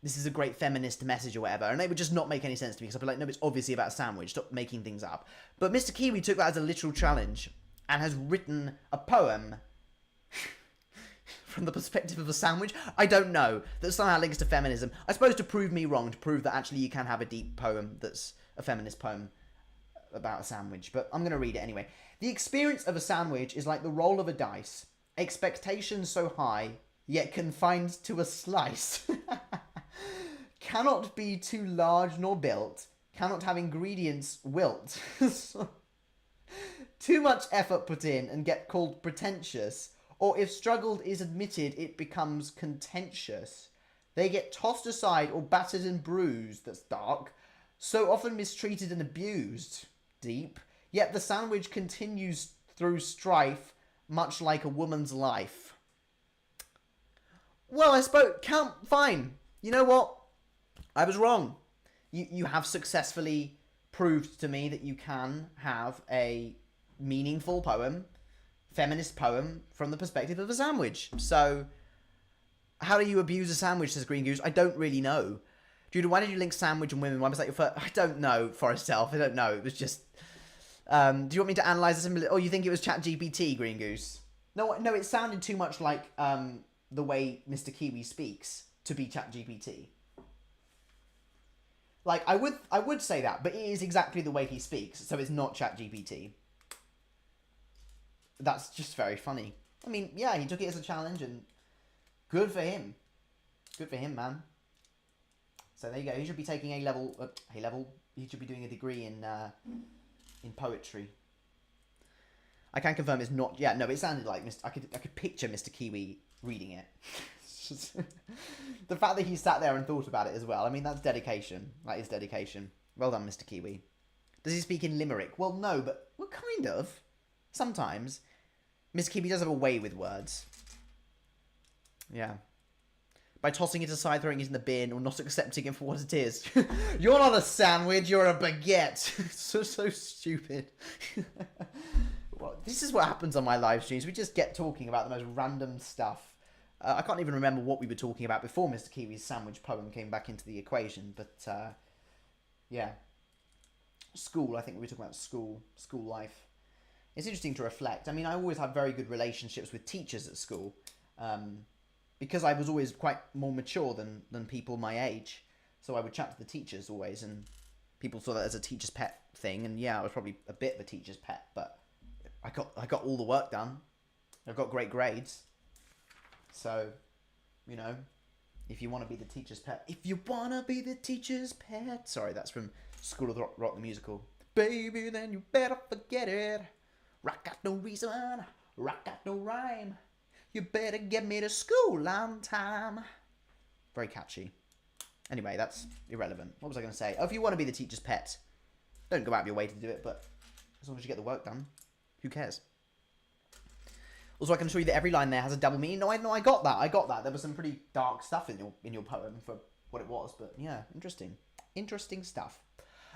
this is a great feminist message or whatever. And they would just not make any sense to me, because I'd be like, no, it's obviously about a sandwich. Stop making things up. But Mr. Kiwi took that as a literal challenge and has written a poem from the perspective of a sandwich. I don't know. That somehow links to feminism. I suppose to prove me wrong, to prove that actually you can have a deep poem that's a feminist poem about a sandwich. But I'm going to read it anyway. The experience of a sandwich is like the roll of a dice. Expectations so high, yet confined to a slice. Cannot be too large nor built. Cannot have ingredients wilt. Too much effort put in and get called pretentious. Or if struggled is admitted, it becomes contentious. They get tossed aside or battered and bruised, that's dark. So often mistreated and abused, deep. Yet the sandwich continues through strife, much like a woman's life. Well, I suppose, fine. You know what? I was wrong. You have successfully proved to me that you can have a meaningful poem, feminist poem, from the perspective of a sandwich. So, how do you abuse a sandwich, says Green Goose? I don't really know. Judah, why did you link sandwich and women? Why was that your first? I don't know, Forest Self. I don't know. It was just... do you want me to analyse this? You think it was ChatGPT, Green Goose? No, it sounded too much like the way Mr. Kiwi speaks to be ChatGPT. Like, I would say that, but it is exactly the way he speaks, so it's not ChatGPT. That's just very funny. I mean, yeah, he took it as a challenge, and good for him. Good for him, man. So there you go. He should be taking A-level. He should be doing a degree in poetry. I can confirm it's not. Yeah, no, it sounded like I could picture Mr. Kiwi reading it. The fact that he sat there and thought about it as well. I mean, that's dedication. That is dedication. Well done, Mr. Kiwi. Does he speak in Limerick? Well, no, but kind of. Sometimes. Mr. Kiwi does have a way with words. Yeah. By tossing it aside, throwing it in the bin, or not accepting it for what it is. You're not a sandwich, you're a baguette. so stupid. Well, this is what happens on my live streams. We just get talking about the most random stuff. I can't even remember what we were talking about before Mr. Kiwi's sandwich poem came back into the equation. But, yeah. School, I think we were talking about school life. It's interesting to reflect. I mean, I always had very good relationships with teachers at school. Because I was always quite more mature than people my age. So I would chat to the teachers always, and people saw that as a teacher's pet thing. And yeah, I was probably a bit of a teacher's pet, but I got all the work done. I got great grades. So, if you want to be the teacher's pet. If you want to be the teacher's pet. Sorry, that's from School of Rock the Musical. Baby, then you better forget it. Rock got no reason, rock got no rhyme. You better get me to school on time. Very catchy. Anyway, that's irrelevant. What was I going to say? Oh, if you want to be the teacher's pet, don't go out of your way to do it, but as long as you get the work done, who cares? Also, I can show you that every line there has a double meaning. No, I got that. There was some pretty dark stuff in your poem for what it was, but yeah, interesting. Interesting stuff.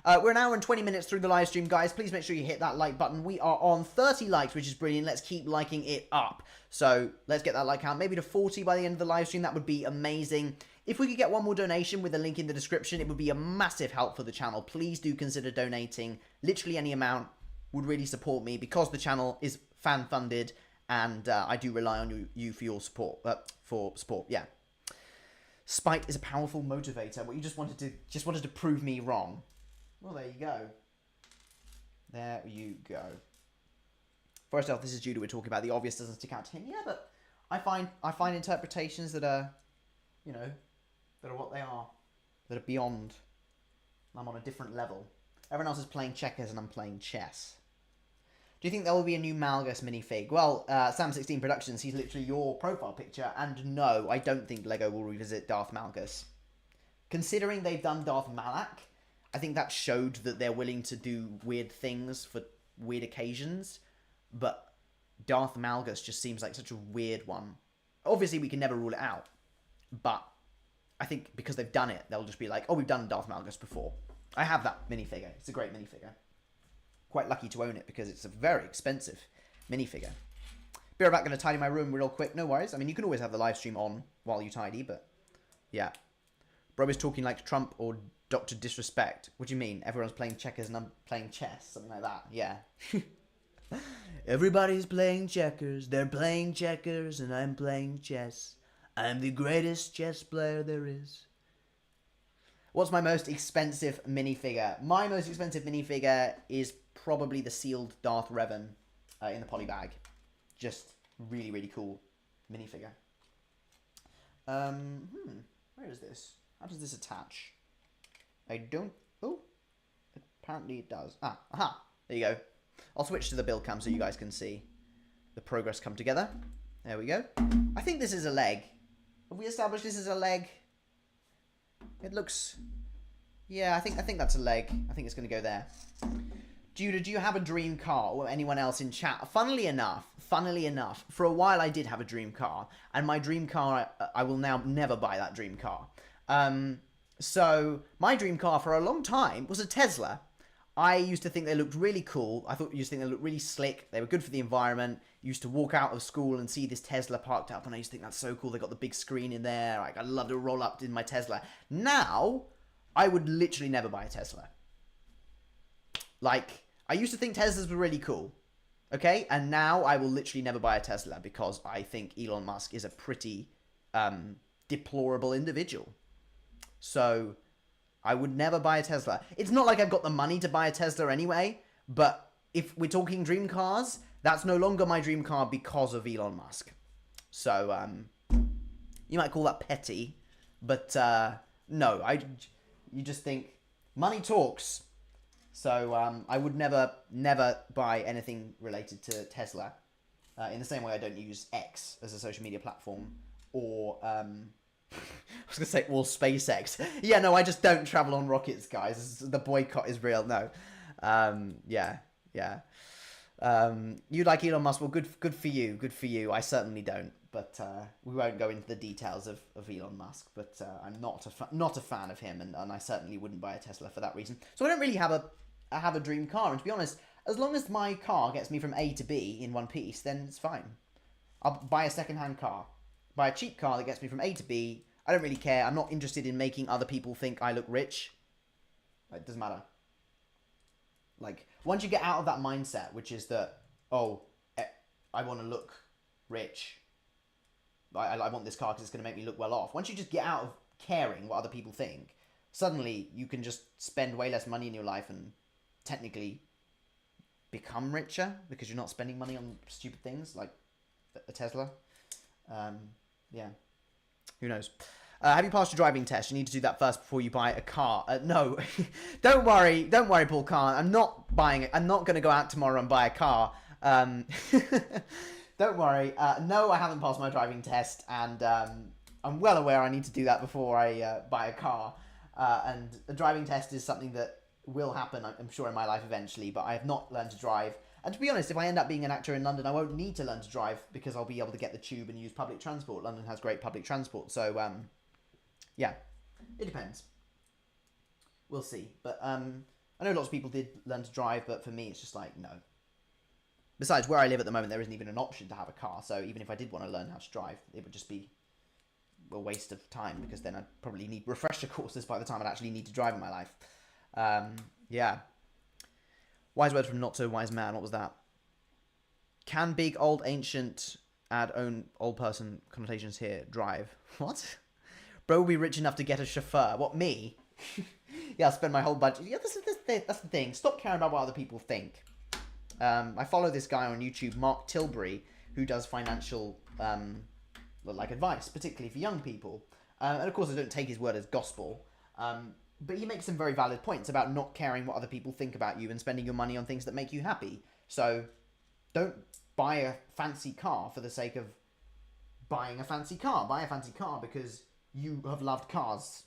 We're an hour and 20 minutes through the live stream, guys. Please make sure you hit that like button. We are on 30 likes, which is brilliant. Let's keep liking it up. So let's get that like count maybe to 40 by the end of the live stream. That would be amazing. If we could get one more donation with a link in the description, it would be a massive help for the channel. Please do consider donating. Literally any amount would really support me because the channel is fan-funded and I do rely on you for your support. Yeah. Spite is a powerful motivator. Well, you just wanted to prove me wrong. Well, there you go. There you go. First off, this is Judah. We're talking about the obvious doesn't stick out to him. Yeah, but I find interpretations that are, you know, that are what they are, that are beyond. I'm on a different level. Everyone else is playing checkers and I'm playing chess. Do you think there will be a new Malgus minifig? Well, Sam16 Productions, he's literally your profile picture, and no, I don't think LEGO will revisit Darth Malgus. Considering they've done Darth Malak, I think that showed that they're willing to do weird things for weird occasions, but Darth Malgus just seems like such a weird one. Obviously, we can never rule it out, but I think because they've done it, they'll just be like, oh, we've done Darth Malgus before. I have that minifigure. It's a great minifigure. Quite lucky to own it because it's a very expensive minifigure. Be right back, going to tidy my room real quick. No worries. I mean, you can always have the live stream on while you tidy, but yeah. Bro is talking like Trump or Dr. Disrespect. What do you mean? Everyone's playing checkers and I'm playing chess. Something like that. Yeah. Everybody's playing checkers. They're playing checkers and I'm playing chess. I'm the greatest chess player there is. What's my most expensive minifigure? My most expensive minifigure is probably the sealed Darth Revan in the poly bag. Just really, really cool minifigure. Where is this? How does this attach? I don't... Oh, apparently it does. Ah, aha, there you go. I'll switch to the build cam so you guys can see the progress come together. There we go. I think this is a leg. Have we established this is a leg? It looks... Yeah, I think that's a leg. I think it's going to go there. Judah, do you have a dream car? Or anyone else in chat? Funnily enough, for a while I did have a dream car. And my dream car, I will now never buy that dream car. So, my dream car for a long time was a Tesla. I used to think they looked really cool. I used to think they looked really slick. They were good for the environment. Used to walk out of school and see this Tesla parked up. And I used to think that's so cool. They got the big screen in there. Like, I'd love to roll up in my Tesla. Now, I would literally never buy a Tesla. Like, I used to think Teslas were really cool. Okay? And now I will literally never buy a Tesla because I think Elon Musk is a pretty deplorable individual. So, I would never buy a Tesla. It's not like I've got the money to buy a Tesla anyway, but if we're talking dream cars, that's no longer my dream car because of Elon Musk. So, you might call that petty, but no, you just think money talks. So, I would never buy anything related to Tesla. In the same way I don't use X as a social media platform or... I was going to say, well, SpaceX. Yeah, no, I just don't travel on rockets, guys. The boycott is real. No. Yeah. You like Elon Musk. Well, good for you. Good for you. I certainly don't. But we won't go into the details of Elon Musk. But I'm not a fan of him. And I certainly wouldn't buy a Tesla for that reason. So I don't really have a dream car. And to be honest, as long as my car gets me from A to B in one piece, then it's fine. I'll buy a second-hand car. Buy a cheap car that gets me from A to B. I don't really care. I'm not interested in making other people think I look rich. It doesn't matter. Like, once you get out of that mindset, which is that, oh, I want to look rich. I want this car because it's going to make me look well off. Once you just get out of caring what other people think, suddenly you can just spend way less money in your life and technically become richer because you're not spending money on stupid things like a Tesla. Yeah, who knows? Have you passed your driving test? You need to do that first before you buy a car. No, don't worry, Paul Khan. I'm not buying it. I'm not going to go out tomorrow and buy a car. Don't worry. No, I haven't passed my driving test, and I'm well aware I need to do that before I buy a car. And the driving test is something that will happen, I'm sure, in my life eventually, but I have not learned to drive. And to be honest, if I end up being an actor in London, I won't need to learn to drive because I'll be able to get the tube and use public transport. London has great public transport. So, yeah, it depends. We'll see. But I know lots of people did learn to drive, but for me, it's just like, no. Besides, where I live at the moment, there isn't even an option to have a car. So even if I did want to learn how to drive, it would just be a waste of time, because then I'd probably need refresher courses by the time I'd actually need to drive in my life. Yeah. Wise words from not so wise man. What was that? Can big, old, ancient add own old person connotations here? Drive. What? Bro will be rich enough to get a chauffeur. What, me? Yeah, I'll spend my whole budget. Yeah, that's the thing. Stop caring about what other people think. I follow this guy on YouTube, Mark Tilbury, who does financial like advice, particularly for young people. And of course, I don't take his word as gospel. But he makes some very valid points about not caring what other people think about you and spending your money on things that make you happy. So don't buy a fancy car for the sake of buying a fancy car. Buy a fancy car because you have loved cars.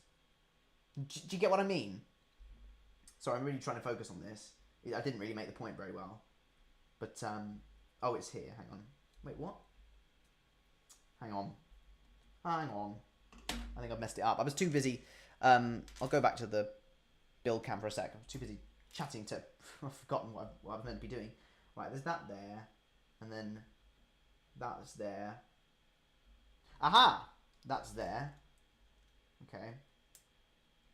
Do you get what I mean? Sorry, I'm really trying to focus on this. I didn't really make the point very well. But, oh, it's here. Hang on. Wait, what? Hang on. I think I've messed it up. I was too busy. I'll go back to the build cam for a sec. I was too busy chatting to... I've forgotten what I was meant to be doing. Right, there's that there. And then that's there. Aha! That's there. Okay.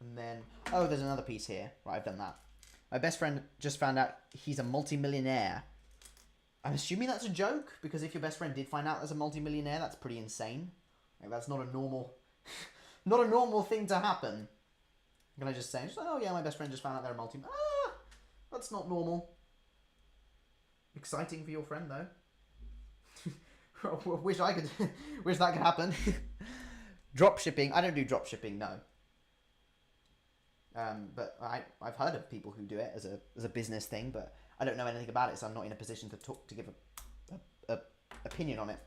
And then... Oh, there's another piece here. Right, I've done that. My best friend just found out he's a multi-millionaire. I'm assuming that's a joke, because if your best friend did find out there's a multi-millionaire, that's pretty insane. Like, that's not a normal... not a normal thing to happen. Can I just say, oh yeah, my best friend just found out they're a multi... Ah! That's not normal. Exciting for your friend, though. Wish I could... wish that could happen. Drop shipping. I don't do drop shipping, no. But I've heard of people who do it as a business thing, but I don't know anything about it, so I'm not in a position to give a opinion on it.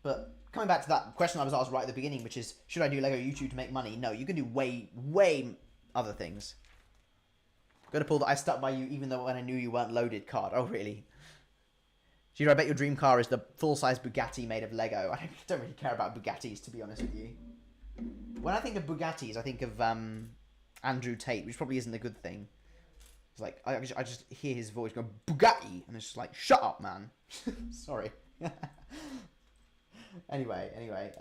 But coming back to that question I was asked right at the beginning, which is, should I do Lego YouTube to make money? No, you can do way other things. Gonna pull that I stuck by you even though when I knew you weren't loaded card. Oh, really? Gina, I bet your dream car is the full-size Bugatti made of Lego. I don't really care about Bugattis, to be honest with you. When I think of Bugattis, I think of Andrew Tate, which probably isn't a good thing. It's like, I just hear his voice go, Bugatti! And it's just like, shut up, man. Sorry. Anyway,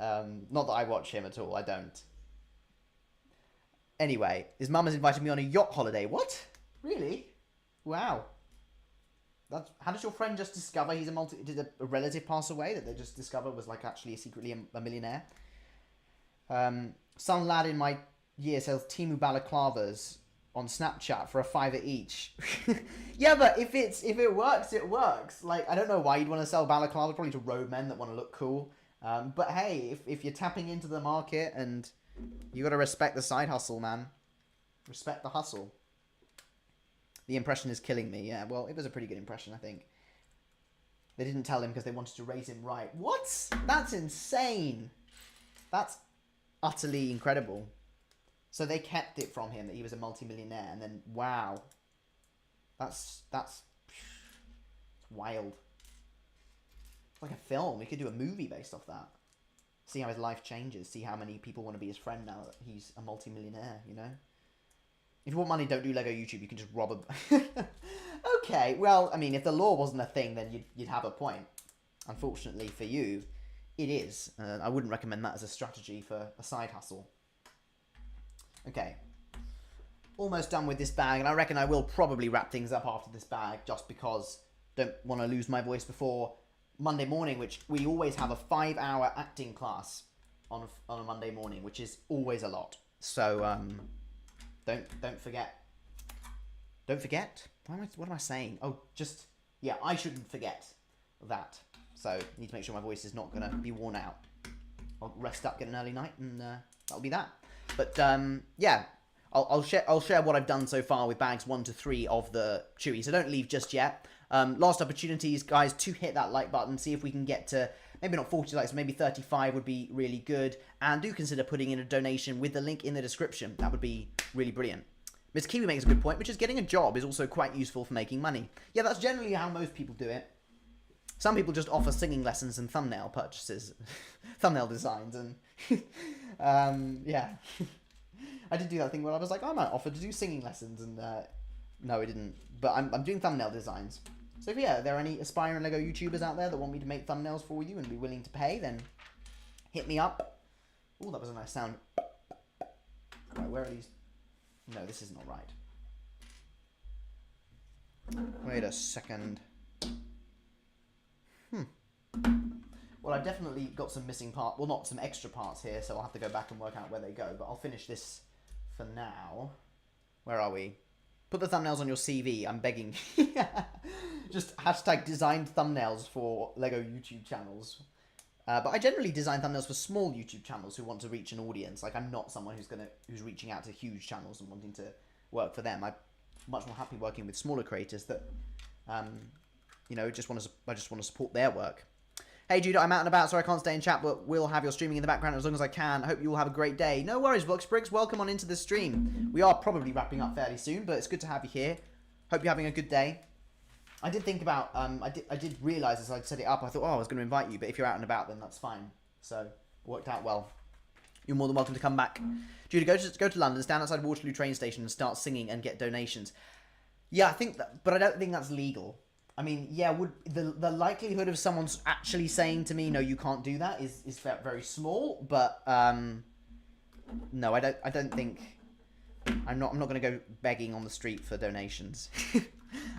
not that I watch him at all, I don't. Anyway, his mum has invited me on a yacht holiday. What? Really? Wow. How does your friend just discover he's did a relative pass away that they just discovered was like actually secretly a millionaire? Some lad in my year sells Temu balaclavas on Snapchat for $5 each. Yeah, but if it works, it works. Like, I don't know why you'd want to sell balaclavas, probably to roadmen that want to look cool. But hey, if you're tapping into the market, and you got to respect the side hustle, man. Respect the hustle. The impression is killing me. Yeah, well, it was a pretty good impression, I think. They didn't tell him because they wanted to raise him right. What? That's insane. That's utterly incredible. So they kept it from him that he was a multimillionaire, and then wow, that's wild. It's like a film. We could do a movie based off that. See how his life changes. See how many people want to be his friend now that he's a multimillionaire. You know. If you want money, don't do Lego YouTube. You can just rob a... Okay, well, I mean, if the law wasn't a thing, then you'd have a point. Unfortunately for you, it is. I wouldn't recommend that as a strategy for a side hustle. Okay. Almost done with this bag, and I reckon I will probably wrap things up after this bag, just because don't want to lose my voice before Monday morning, which we always have a 5-hour acting class on a Monday morning, which is always a lot. So, Don't forget. Don't forget? What am I saying? Oh, just... Yeah, I shouldn't forget that. So, need to make sure my voice is not going to be worn out. I'll rest up, get an early night, and that'll be that. But, yeah. I'll share what I've done so far with bags 1 to 3 of the Chewy. So don't leave just yet. Last opportunities, guys, to hit that like button. See if we can get to... Maybe not 40 likes, maybe 35 would be really good. And do consider putting in a donation with the link in the description. That would be really brilliant. Miss Kiwi makes a good point, which is getting a job is also quite useful for making money. Yeah, that's generally how most people do it. Some people just offer singing lessons and thumbnail purchases. Thumbnail designs and... yeah. I did do that thing where I was like, I might offer to do singing lessons, and no, I didn't. But I'm doing thumbnail designs. So if yeah, there are any aspiring Lego YouTubers out there that want me to make thumbnails for you and be willing to pay, then hit me up. Oh, that was a nice sound. Right, where are these? No, this is not right. Wait a second. Well, I've definitely got some missing parts. Well, not some extra parts here, so I'll have to go back and work out where they go. But I'll finish this for now. Where are we? Put the thumbnails on your CV. I'm begging. Just hashtag designed thumbnails for Lego YouTube channels. But I generally design thumbnails for small YouTube channels who want to reach an audience. Like, I'm not someone who's reaching out to huge channels and wanting to work for them. I'm much more happy working with smaller creators that, you know, I just want to support their work. Hey Judah, I'm out and about, so I can't stay in chat, but we'll have your streaming in the background as long as I can. I hope you all have a great day. No worries, Voxbricks. Welcome on into the stream. We are probably wrapping up fairly soon, but it's good to have you here. Hope you're having a good day. I did think about, I did realise as I set it up, I thought, oh, I was going to invite you, but if you're out and about, then that's fine. So, it worked out well. You're more than welcome to come back. Judah, go to London, stand outside Waterloo train station and start singing and get donations. Yeah, I think that, but I don't think that's legal. I mean, yeah, would the likelihood of someone's actually saying to me, no, you can't do that is very small, but no, I don't think I'm not going to go begging on the street for donations.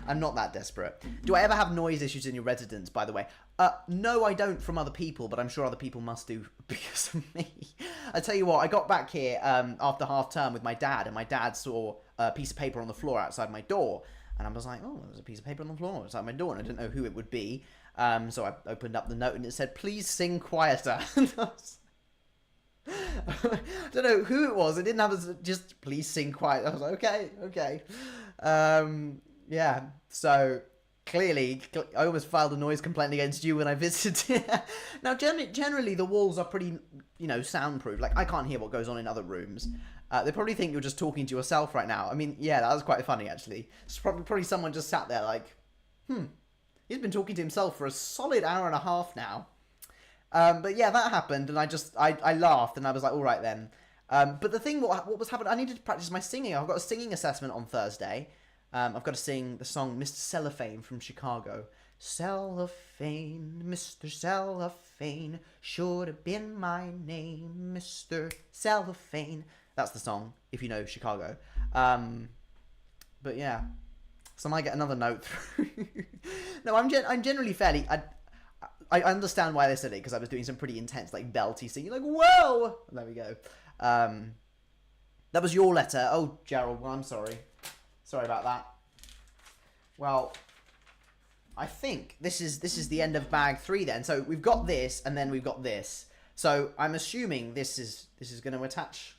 I'm not that desperate. Do I ever have noise issues in your residence, by the way? No, I don't from other people, but I'm sure other people must do because of me. I tell you what, I got back here after half term with my dad, and my dad saw a piece of paper on the floor outside my door. And I was like, oh, there's a piece of paper on the floor outside my door, and I didn't know who it would be. So I opened up the note, and it said, please sing quieter. I don't know who it was. It didn't have just, please sing quiet. I was like, okay. Yeah, so clearly, I almost filed a noise complaint against you when I visited. Now, generally, the walls are pretty, you know, soundproof. Like, I can't hear what goes on in other rooms. They probably think you're just talking to yourself right now. I mean, yeah, that was quite funny, actually. It's probably someone just sat there like, he's been talking to himself for a solid hour and a half now. But yeah, that happened, and I laughed, and I was like, all right then. But the thing, what was happening, I needed to practice my singing. I've got a singing assessment on Thursday. I've got to sing the song Mr. Cellophane from Chicago. Cellophane, Mr. Cellophane, should have been my name, Mr. Cellophane. That's the song, if you know Chicago. But yeah, so I might get another note through. No, I'm generally fairly... I understand why they said it, because I was doing some pretty intense, like, belty singing, like, whoa! There we go. That was your letter. Oh, Gerald, well, I'm sorry. Sorry about that. Well, I think this is the end of bag 3 then. So we've got this, and then we've got this. So I'm assuming this is going to attach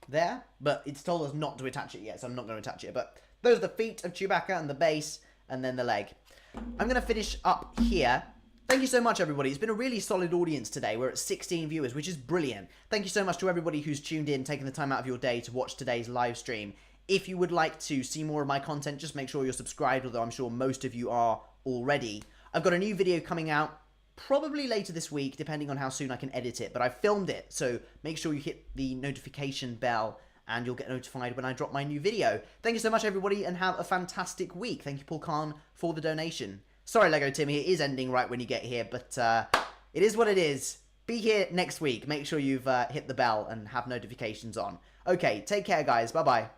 there, but it's told us not to attach it yet, so I'm not going to attach it. But those are the feet of Chewbacca and the base, and then the leg. I'm going to finish up here. Thank you so much, everybody. It's been a really solid audience today. We're at 16 viewers, which is brilliant. Thank you so much to everybody who's tuned in, taking the time out of your day to watch today's live stream. If you would like to see more of my content, just make sure you're subscribed, although I'm sure most of you are already. I've got a new video coming out probably later this week, depending on how soon I can edit it, but I filmed it, so make sure you hit the notification bell and you'll get notified when I drop my new video. Thank you so much, everybody, and have a fantastic week. Thank you, Paul Khan, for the donation. Sorry, Lego Timmy, it is ending right when you get here, but it is what it is. Be here next week. Make sure you've hit the bell and have notifications on. Okay, take care, guys. Bye-bye.